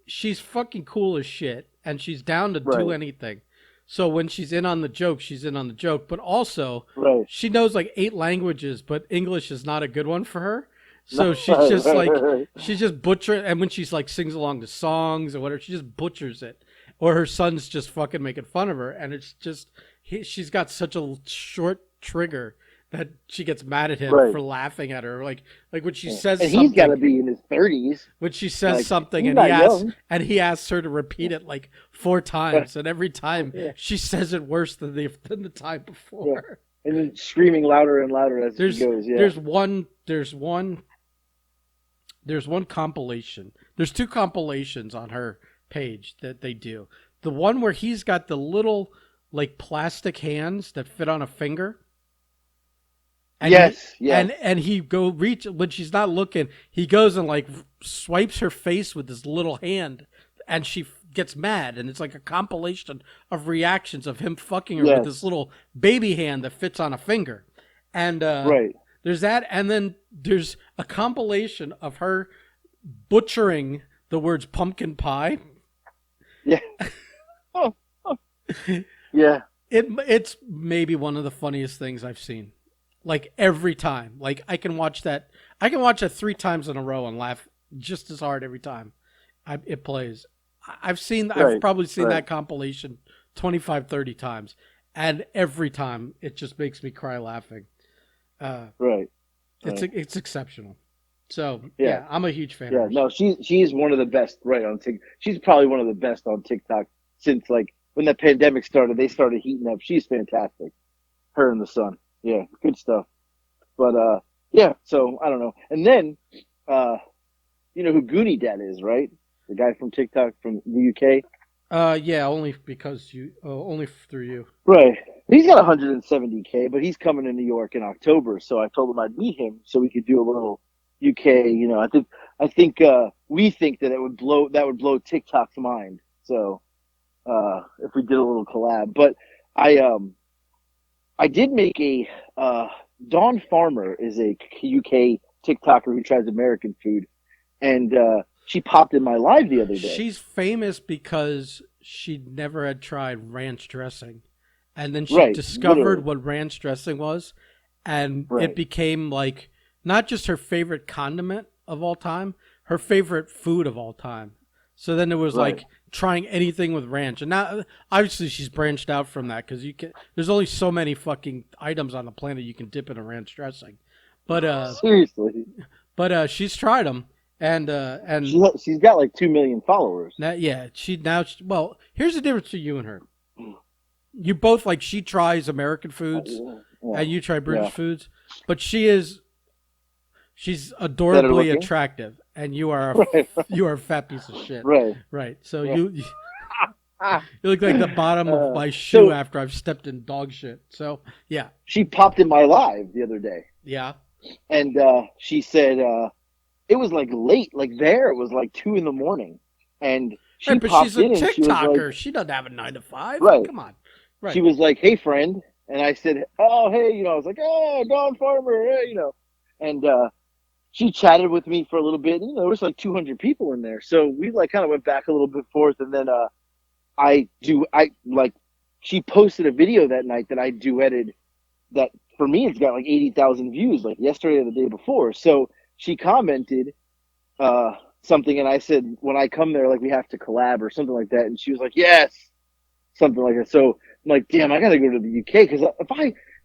she's fucking cool as shit, and she's down to do
Right,
anything. So when she's in on the joke, she's in on the joke. But also,
right,
she knows like 8 languages, but English is not a good one for her. So she's
right,
just
right,
like
right.
she's just butchering. And when she's like sings along to songs or whatever, she just butchers it. Or her son's just fucking making fun of her, and it's just she's got such a short trigger that she gets mad at him
Right.
for laughing at her. Like when she
Yeah.
says
And he's got to
something,
be in his 30s.
when she says
Like
something
he's
and
not young.
he asks her to repeat it like 4 times, and every time
Yeah,
she says it worse than the time
yeah.
before.
And then screaming louder and louder as she
There's
goes. Yeah.
there's one there's one compilation. There's two compilations on her page that they do. The one where he's got the little like plastic hands that fit on a finger, and
Yes. Yes.
he go reach when she's not looking. He goes and like swipes her face with his little hand, and she gets mad. And it's like a compilation of reactions of him fucking her with this
Yes.
little baby hand that fits on a finger. And
Right.
there's that, and then there's a compilation of her butchering the words pumpkin pie.
Yeah. Oh, oh. Yeah.
It's maybe one of the funniest things I've seen. Like every time, like I can watch that. I can watch it 3 times in a row and laugh just as hard every time it plays. I've
Right.
probably seen
Right.
that compilation 25, 30 times, and every time it just makes me cry laughing. Uh,
Right. Right.
it's exceptional. So
Yeah.
yeah, I'm a huge fan of
Yeah.
hers.
No, she's one of the best right on TikTok. She's probably one of the best on TikTok since like when the pandemic started. They started heating up. She's fantastic. Her and the son. Yeah. Good stuff. But yeah. So I don't know. And then uh, you know who Goonie Dad is, right? The guy from TikTok from the UK.
Yeah, only because only through you.
Right. He's got 170K, but he's coming to New York in October. So I told him I'd meet him so we could do a little UK. You know, I think we think that that would blow TikTok's mind. So if we did a little collab, but I did make a Dawn Farmer is a UK TikToker who tries American food, and she popped in my live the other day.
She's famous because she never had tried ranch dressing. And then she
Right.
discovered
Literally.
what ranch dressing was. And it
Right.
became like not just her favorite condiment of all time, her favorite food of all time. So then it was
Right.
like trying anything with ranch. And now, obviously, she's branched out from that because there's only so many fucking items on the planet you can dip in a ranch dressing. But,
Seriously.
she's tried them. And
She's got like 2 million followers.
now, yeah, well, here's the difference between you and her. You both like she tries American foods
Yeah.
and you try British
Yeah.
foods, but she's
Better
adorably
looking?
attractive, and you are
Right.
you are a fat piece of shit.
Right.
Right. So
Yeah.
you
Ah.
you look like the bottom of my shoe
So
after I've stepped in dog shit. So yeah,
she popped in my live the other day,
yeah.
and she said it was like late, like there it was like 2 in the morning, and she
Right, but
popped
she's a
in and she was like,
TikToker. She doesn't have a 9 to 5.
right.
Come on.
She
Right.
was like, "Hey, friend," and I said, "Oh, hey," I was like, "Oh, Dawn Farmer," and she chatted with me for a little bit. There was like 200 people in there, so we like kind of went back a little bit forth, and then I like she posted a video that night that I duetted that for me it's got like 80,000 views like yesterday or the day before. So she commented something, and I said when I come there like we have to collab or something like that, and she was like yes, something like that. So I'm like, damn, I gotta go to the UK because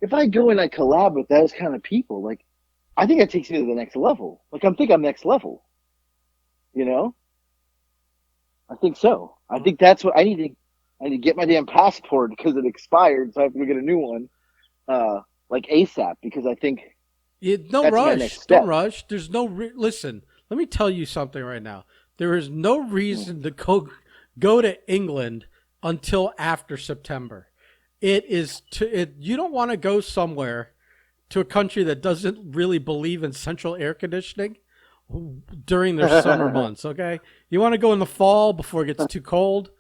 if I go and I collab with those kind of people, like I think that takes me to the next level. Like I'm next level, you know. I think so. I think that's what I need to. I need to get my damn passport because it expired, so I have to go get a new one, like ASAP. Because I think
No
that's my
rush.
next
Don't
step.
rush. There's no listen. Let me tell you something right now. There is no reason to go to England until after September. You don't want to go somewhere to a country that doesn't really believe in central air conditioning during their summer months, okay? You want to go in the fall before it gets too cold.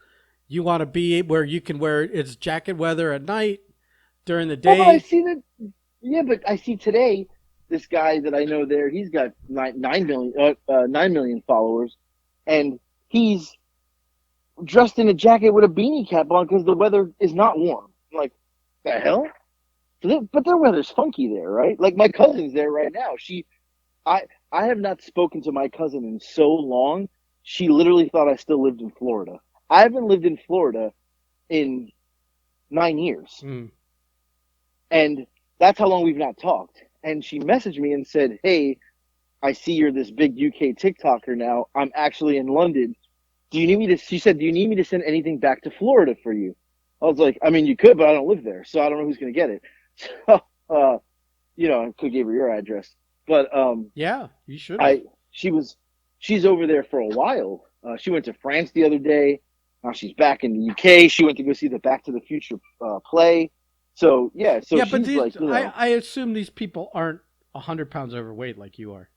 You want to be where you can wear it's jacket weather at night. during the
Well, but I
day.
see that. Yeah, but I see today this guy that I know there. He's got 9 million followers, and he's dressed in a jacket with a beanie cap on because the weather is not warm. I'm like, the hell? But their weather's funky there, right? Like my cousin's there right now. I, I have not spoken to my cousin in so long. She literally thought I still lived in Florida. I haven't lived in Florida in 9 years,
Mm.
and that's how long we've not talked. And she messaged me and said, "Hey, I see you're this big UK TikToker now. I'm actually in London. Do you need me to?" She said, "Do you need me to send anything back to Florida for you?" I was like, "I mean, you could, but I don't live there, so I don't know who's going to get it." So, I could give her your address, but
Yeah, you should have.
I she was she's over there for a while. She went to France the other day. Now she's back in the UK. She went to go see the Back to the Future play. So yeah, so
Yeah, but
she's like,
I assume these people aren't 100 pounds overweight like you are.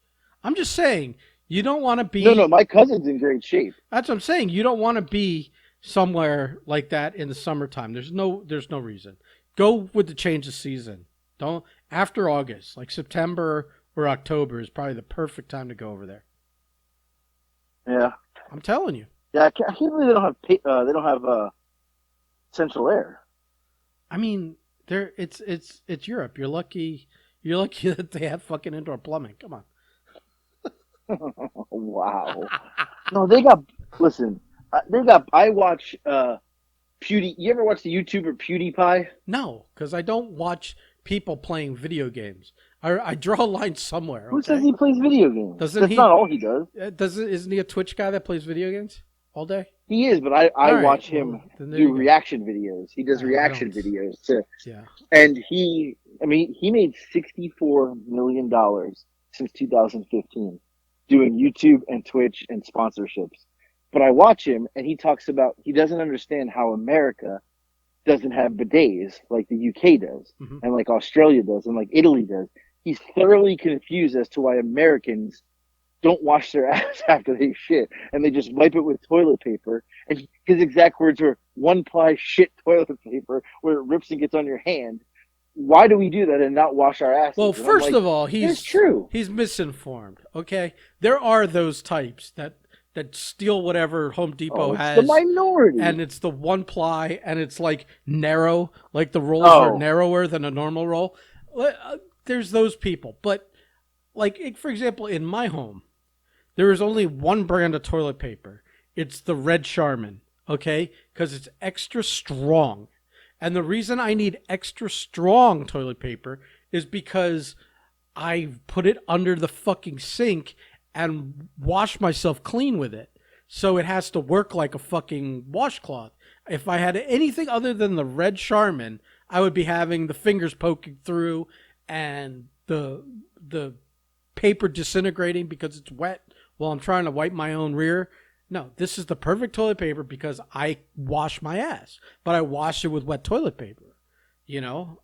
I'm just saying you don't want to
no, no,
be.
my cousin's in great shape.
That's what I'm saying. You don't want to be somewhere like that in the summertime. There's no reason. Go with the change of season. Don't after August, like September or October is probably the perfect time to go over there.
Yeah,
I'm telling you.
yeah. I can't believe they don't have central air.
I mean, it's Europe. You're lucky. You're lucky that they have fucking indoor plumbing. Come on.
Wow. No, they got. Listen, they got. I watch Pewdie. You ever watch the YouTuber PewDiePie?
No, because I don't watch people playing video games. I draw a line somewhere.
Who says
Okay.
he plays video games?
Doesn't
That's not
he?
all he does.
Doesn't isn't he a Twitch guy that plays video games all day?
He is, but I
All right.
watch
Well,
him
then there
do
you go.
reaction videos. He does
I
reaction
don't.
videos to,
Yeah.
and he made $64 million since 2015 doing YouTube and Twitch and sponsorships. But I watch him, and he talks about he doesn't understand how America doesn't have bidets like the UK does,
Hmm.
and like Australia does, and like Italy does. He's thoroughly confused as to why Americans don't wash their ass after they shit, and they just wipe it with toilet paper. And his exact words were one-ply shit toilet paper, where it rips and gets on your hand. Why do we do that and not wash our
Well,
asses? And I'm
first
like,
of all,
it's true.
he's misinformed. Okay, there are those types that steal whatever Home Depot
Oh, it's the
has,
minority.
and it's the one ply, and it's like narrow, like the rolls are
Oh,
narrower than a normal roll. There's those people, but like for example, in my home, there is only one brand of toilet paper. It's the Red Charmin, okay? Because it's extra strong. And the reason I need extra strong toilet paper is because I put it under the fucking sink and wash myself clean with it. So it has to work like a fucking washcloth. If I had anything other than the Red Charmin, I would be having the fingers poking through and the paper disintegrating because it's wet while I'm trying to wipe my own rear. No, this is the perfect toilet paper because I wash my ass, but I wash it with wet toilet paper, you know?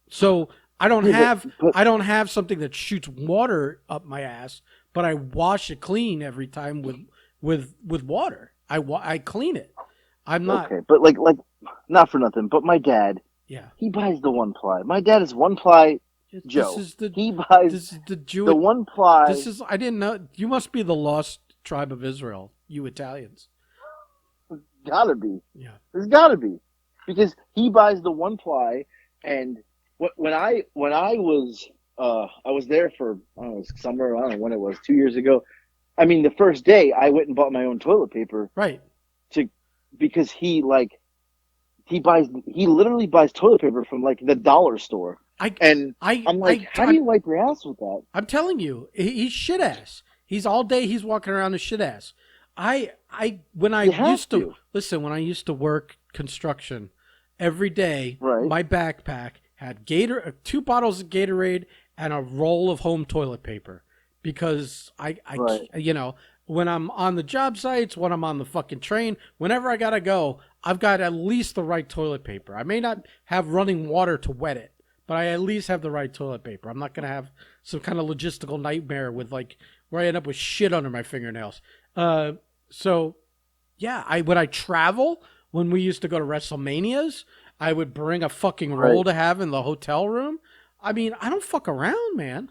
So
yeah, but
I don't have something that shoots water up my ass, but I wash it clean every time with water. I clean it. I'm not.
okay, but like not for nothing, but my dad,
Yeah.
he buys the one ply. My dad is one ply
This
Joe.
is the
He buys
this is the
the
Jewish.
one ply.
This is I didn't know. You must be the lost tribe of Israel, you Italians.
Gotta be.
Yeah.
There's gotta be, because he buys the one ply, and when I was there for I don't know, summer, I don't know when it was, 2 years ago. I mean, the first day I went and bought my own toilet paper
Right.
to because he literally buys toilet paper from like the dollar store,
I
and
I
I'm like,
I
how do you wipe your ass with that?
I'm telling you, he's shit ass. He's all day he's walking around his shit ass. I when I
You have
used to
to,
listen, when I used to work construction, every day
right?
my backpack had two bottles of Gatorade and a roll of home toilet paper because
Right.
you know, when I'm on the job sites, when I'm on the fucking train, whenever I gotta go, I've got at least the right toilet paper. I may not have running water to wet it, but I at least have the right toilet paper. I'm not gonna have some kind of logistical nightmare with like where I end up with shit under my fingernails. So yeah, I when I travel, when we used to go to WrestleManias, I would bring a fucking roll
Right.
to have in the hotel room. I mean, I don't fuck around, man.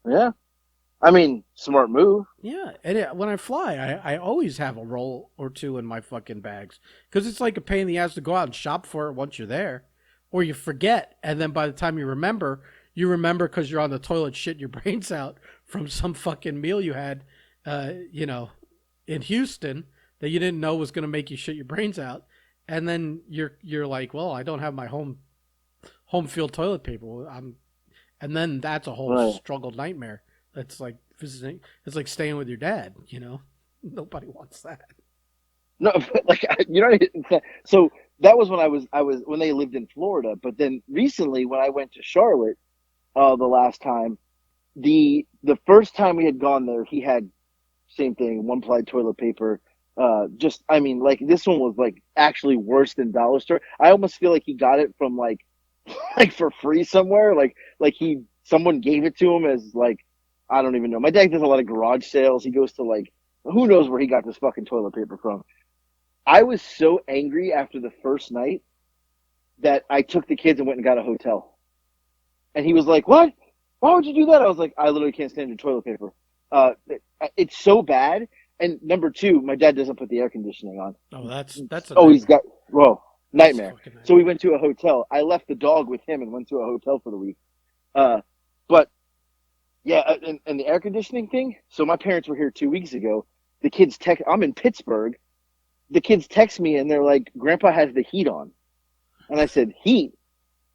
Yeah. I mean, smart move.
Yeah, and when I fly, I always have a roll or two in my fucking bags because it's like a pain in the ass to go out and shop for it once you're there, or you forget, and then by the time you remember because you're on the toilet shitting your brains out from some fucking meal you had, you know, in Houston that you didn't know was going to make you shit your brains out, and then you're like, well, I don't have my home field toilet paper. And then that's a whole
Right.
struggle nightmare. That's like visiting. It's like staying with your dad. You know, nobody wants that.
No, but like you know, so that was when I was when they lived in Florida. But then recently, when I went to Charlotte, the last time, the first time we had gone there, he had same thing, one ply toilet paper. Just I mean, like this one was like actually worse than dollar store. I almost feel like he got it from like like for free somewhere. Like he someone gave it to him as like I don't even know. My dad does a lot of garage sales. He goes to like who knows where he got this fucking toilet paper from. I was so angry after the first night that I took the kids and went and got a hotel. And he was like, "What? Why would you do that?" I was like, "I literally can't stand your toilet paper. It's so bad." And number two, my dad doesn't put the air conditioning on.
Oh, that's a
Oh, he's
nightmare.
got whoa
That's a
nightmare.
fucking
So we
nightmare.
went to a hotel. I left the dog with him and went to a hotel for the week. Uh, but yeah, and the air conditioning thing. So my parents were here 2 weeks ago. The kids text. I'm in Pittsburgh. The kids text me and they're like, "Grandpa has the heat on," and I said, "Heat?"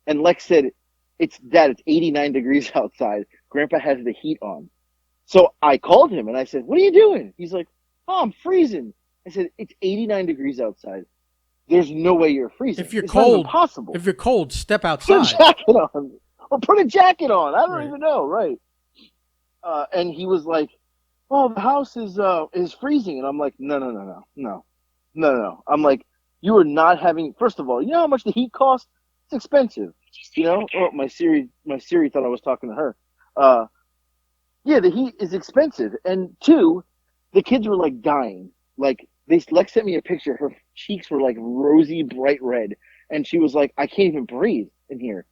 And Lex said, "It's Dad. It's 89 degrees outside. Grandpa has the heat on." So I called him and I said, "What are you doing?" He's like, "Oh, I'm freezing." I said, "It's 89 degrees outside. There's no way you're
If
freezing.
you're
It's not even
cold,
possible.
if you're cold, step
Put a
outside.
jacket on or put a jacket on. I don't
Right.
even know." Right. And he was like, "Oh, the house is freezing." And I'm like, "No, no, no, no, no, no, no, no." I'm like, "You are not having. First of all, you know how much the heat costs? It's expensive. You know." Oh, my Siri thought I was talking to her. Uh, yeah, the heat is expensive. And two, the kids were like dying. Like they Lex sent me a picture. Her cheeks were like rosy, bright red, and she was like, "I can't even breathe in here."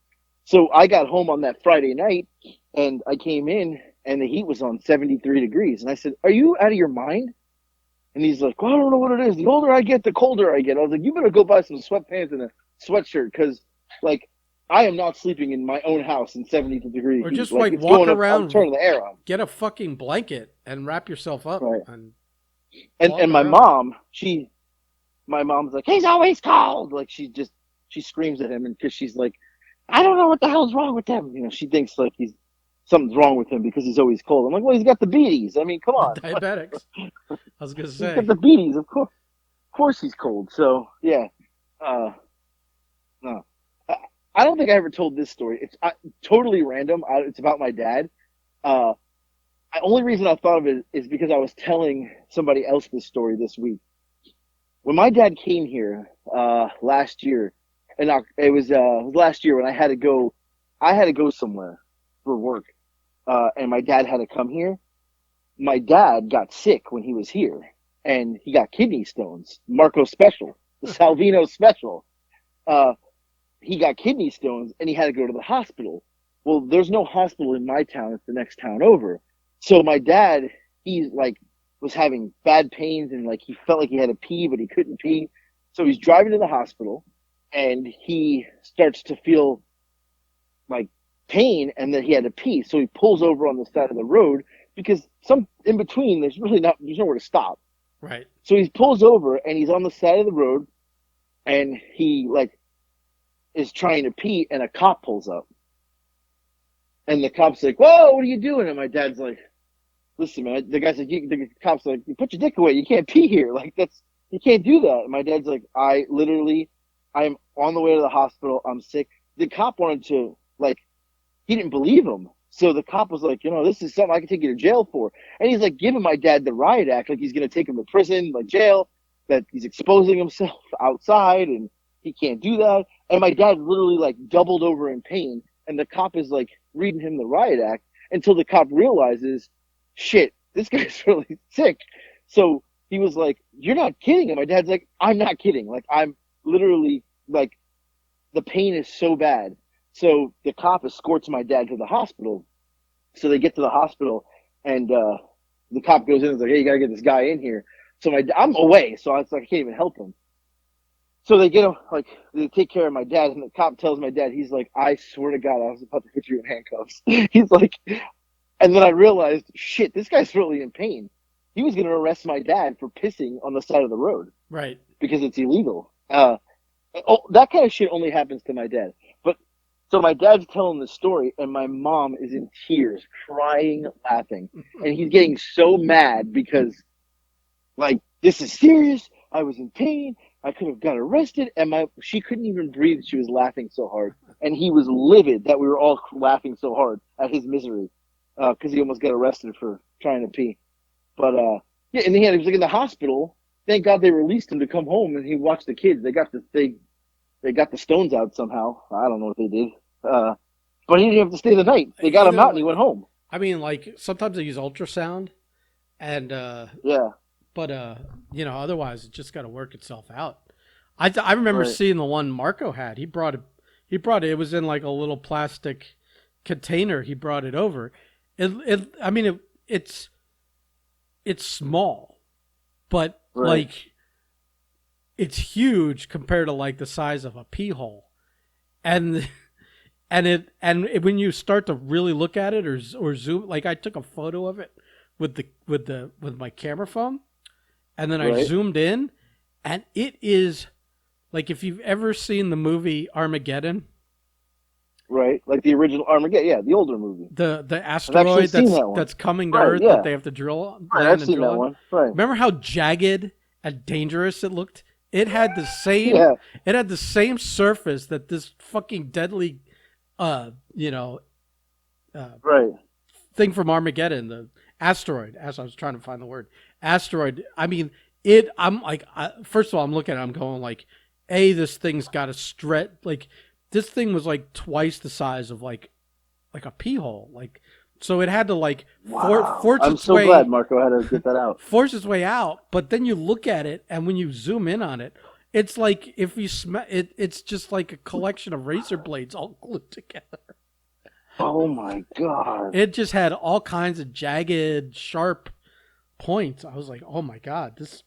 So I got home on that Friday night, and I came in, and the heat was on 73 degrees, and I said, "Are you out of your mind?" And he's like, "Well, I don't know what it is. The older I get, the colder I get." I was like, "You better go buy some sweatpants and a sweatshirt, because like I am not sleeping in my own house in 72-degree
Or
heat.
just
Like
like
it's
walk
going up. I'm
around,
turning the air on."
get a fucking blanket and wrap yourself up
Right.
and
And
walk
my
around.
mom, my mom's like, "He's always cold." Like she screams at him, and because she's like, "I don't know what the hell's wrong with him." You know, she thinks like he's something's wrong with him because he's always cold. I'm like, "Well, he's got the beaties. I mean, come on,
Diabetics. I was gonna
he's got
say.
the beaties. Of course he's cold." So yeah, uh, no, I don't think I ever told this story. It's totally random. It's about my dad. Uh, the only reason I thought of it is because I was telling somebody else this story this week. When my dad came here last year, and it was last year when I had to go somewhere for work, and my dad had to come here. My dad got sick when he was here, and he got kidney stones. Marco Special, the Salvino Special. Uh, he got kidney stones, and he had to go to the hospital. Well, there's no hospital in my town; it's the next town over. So my dad, he like was having bad pains, and like he felt like he had to pee, but he couldn't pee. So he's driving to the hospital, and he starts to feel like pain, and then he had to pee. So he pulls over on the side of the road because some in between there's nowhere to stop.
Right.
So he pulls over and he's on the side of the road, and he like is trying to pee, and a cop pulls up, and the cop's like, "Whoa, what are you doing?" And my dad's like, "Listen, man." The guy's like, the cop's like, "You put your dick away. You can't pee here. Like you can't do that." And my dad's like, I'm on the way to the hospital. I'm sick." The cop wanted to like, he didn't believe him. So the cop was like, "This is something I can take you to jail for." And he's like giving my dad the riot act, like he's going to take him to prison, like jail, that he's exposing himself outside and he can't do that. And my dad literally like doubled over in pain. And the cop is like reading him the riot act until the cop realizes, shit, this guy's really sick. So he was like, "You're not kidding." And my dad's like, "I'm not kidding. Like, I'm literally like, the pain is so bad." So the cop escorts my dad to the hospital. So they get to the hospital, and the cop goes in and is like, "Hey, you gotta get this guy in here." So I'm away, so I was like, I can't even help him. So they get him, like, they take care of my dad, and the cop tells my dad, he's like, "I swear to God, I was about to put you in handcuffs." He's like, and then I realized, shit, this guy's really in pain. He was going to arrest my dad for pissing on the side of the road
Right.
because it's illegal. That kind of shit only happens to my dad. But so my dad's telling the story, and my mom is in tears, crying, laughing, and he's getting so mad because, like, this is serious. I was in pain. I could have got arrested, and she couldn't even breathe. She was laughing so hard, and he was livid that we were all laughing so hard at his misery because he almost got arrested for trying to pee. But yeah, in the end, he was like in the hospital. Thank God they released him to come home, and he watched the kids. They got the stones out somehow. I don't know what they did, but he didn't have to stay the night. They got him out, and he went home.
I mean, like sometimes they use ultrasound, and
Yeah,
but you know, otherwise it just got to work itself out. I remember
right,
seeing the one Marco had. He brought it. He brought it. It was in like a little plastic container. He brought it over. I mean, it's small, but
right,
like it's huge compared to like the size of a pea hole, and when you start to really look at it or zoom, like I took a photo of it with my camera phone, and then I
right,
zoomed in, and it is like if you've ever seen the movie Armageddon,
right. Like the original Armageddon. Yeah, the older movie.
the
I've actually
asteroid
seen that one.
that's coming to
Right.
Earth that
Yeah.
they have to drill
Right. I've
land and
seen
drill
that
on.
one. Right.
Remember how jagged and dangerous it looked? It had the same
Yeah.
it had the same surface that this fucking deadly you know
Right.
thing from Armageddon, the asteroid, as I was trying to find the word. Asteroid. I mean, it I'm like first of all I'm looking at it, I'm going like this thing's got a stretch like this thing was like twice the size of like a pea hole. Like so it had to like
Wow.
force
I'm
its
so glad
way
Marco had to get that out.
force its way out, but then you look at it, and when you zoom in on it, it's like if you it's just like a collection of razor blades all glued together.
Oh my God.
It just had all kinds of jagged, sharp points. I was like, oh my God, this.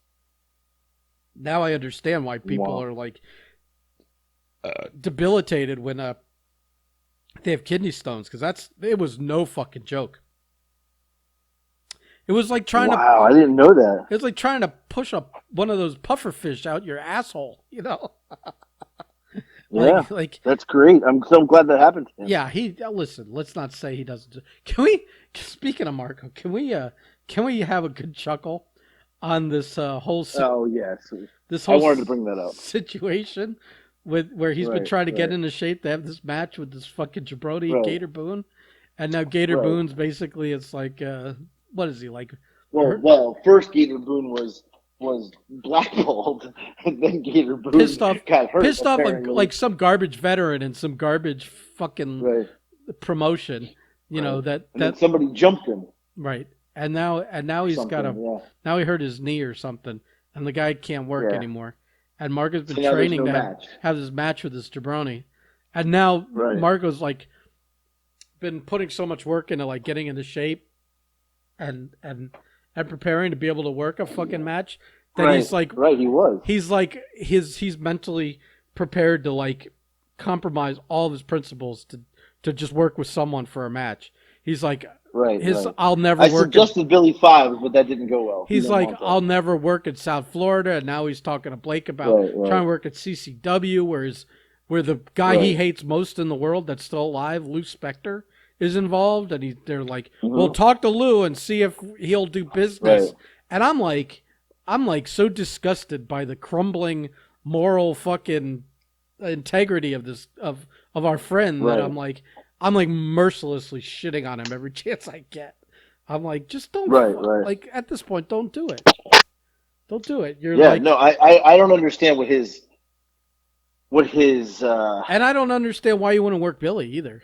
Now I understand why people
Wow.
are like debilitated when they have kidney stones because it was no fucking joke. It was like trying to
Wow. I didn't know that.
It's like trying to push one of those puffer fish out your asshole, you know?
Yeah.
like
That's great. I'm so glad that happened to him.
yeah, listen, let's not say he doesn't. Can we speaking of Marco, can we have a good chuckle on this
Oh yes.
this
I
whole
wanted to bring that up.
situation with where he's been
Right.
trying to get
Right.
into shape to have this match with this fucking jabroni
Right.
Gator Boone, and now Gator
Right.
Boone's basically it's like what is he like?
Well, first Gator Boone was blackballed, and then Gator Boone
Pissed off
got hurt.
pissed off
Apparently.
like some garbage veteran and some garbage fucking
Right.
promotion, you know,
Right.
that
And then somebody jumped him.
right. And now he's got
Something. Yeah.
now he hurt his knee or something and the guy can't work
Yeah.
anymore. And Marco's been
So now there's
training
no
to
match.
have this match with this jabroni. And now
Right.
Marco's like been putting so much work into like getting into shape and preparing to be able to work a fucking match that
Right.
he's like
Right. He was.
he's mentally prepared to like compromise all of his principles to just work with someone for a match. He's like
Right. Right.
I'll never
I
work
suggested Billy Fives, but that didn't go well. He
he's
didn't
like
want that.
I'll never work in South Florida, and now he's talking to Blake about
Right. Right.
trying to work at CCW where the guy he
Right.
hates most in the world that's still alive, Lou Spector, is involved, and they're like,
Mhm.
"Well, talk to Lou and see if he'll do business."
Right.
And I'm like so disgusted by the crumbling moral fucking integrity of this of our friend that
Right.
I'm like mercilessly shitting on him every chance I get. I'm like, just don't
Right. Right.
like at this point, don't do it. Don't do it. You're
Yeah.
like,
No. I don't understand what his
and I don't understand why you wouldn't work Billy either.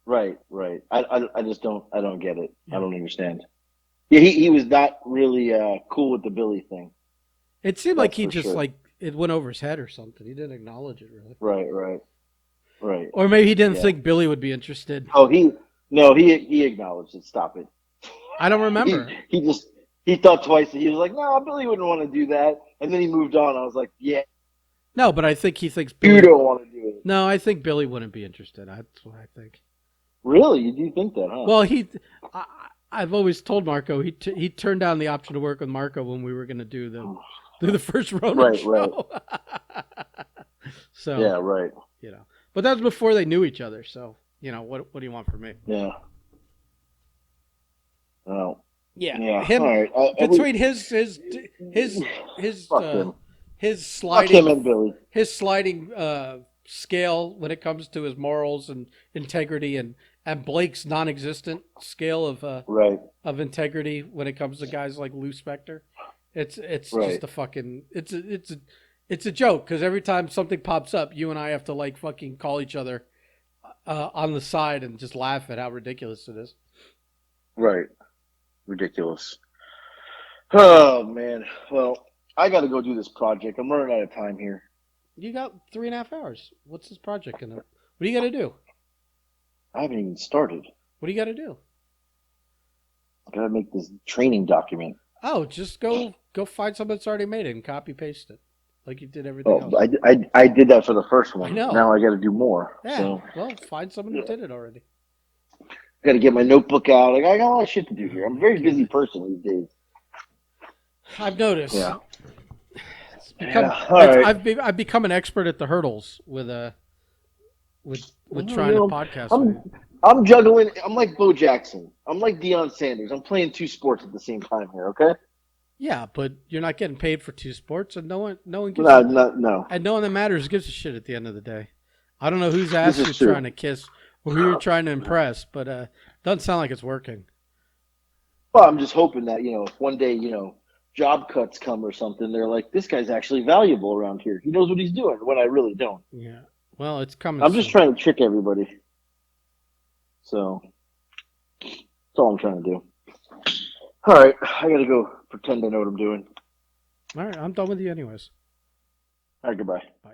Right. Right. I just don't get it.
Yeah.
I don't understand. Yeah, he was not really cool with the Billy thing.
It seemed like
That's
he
for
just
sure.
like it went over his head or something. He didn't acknowledge it really,
Right, right, right.
or maybe he didn't
Yeah.
think Billy would be interested.
Oh, he no, he acknowledged it. Stop it.
I don't
He
remember.
he just he thought twice. He was like, "No, Billy wouldn't want to do that," and then he moved on. I was like, "Yeah,
No, but I think he thinks
you
Billy.
don't want to do it."
No, I think Billy wouldn't be interested. That's what I think.
Really? You do think that, huh?
Well, I, I've always told Marco he turned down the option to work with Marco when we were going to do the first Ronin
Right, right.
show. So
Yeah, right.
but that was before they knew each other. So what do you want from me?
Yeah. Oh,
Yeah,
yeah. All
him
right.
between his
Fuck him.
his
Fuck him
sliding
and Billy.
scale when it comes to his morals and integrity, and Blake's non-existent scale
Right,
of integrity when it comes to guys like Lou Spector. It's
right.
just a fucking it's a joke because every time something pops up, you and I have to like fucking call each other on the side and just laugh at how ridiculous it is.
Right. Ridiculous. Oh man. Well, I got to go do this project. I'm running out of time here.
You got 3.5 hours. What's this project gonna? What do you got to do?
I haven't even started.
What do you got to do?
I got to make this training document.
Oh, just go find something that's already made it and copy paste it, like you did everything
Oh,
else.
I did that for the first
I
one.
know.
Now I got to do more.
Yeah.
So
Well, find someone who
yeah.
did it already.
I got to get my notebook out. Like, I got a lot of shit to do
Oh
here. I'm a
my
very busy
god.
person these days.
I've noticed.
Yeah. Yeah. All right.
I've become an expert at the hurdles with
Well,
trying to podcast with
I'm
you.
I'm juggling. I'm like Bo Jackson. I'm like Deion Sanders. I'm playing two sports at the same time here. Okay.
Yeah, but you're not getting paid for two sports, and no one gives
No,
a,
no.
and no one that matters gives a shit at the end of the day. I don't know whose
This
ass
is
you're
true.
trying to kiss or who you're trying to impress, but doesn't sound like it's working.
Well, I'm just hoping that if one day job cuts come or something, they're like, this guy's actually valuable around here. He knows what he's doing. When I really don't.
Yeah. Well, it's coming
I'm just
soon.
trying to trick everybody. So that's all I'm trying to do. All right, I gotta go pretend I know what I'm doing.
All right, I'm done with you anyways.
All right, goodbye.
Bye.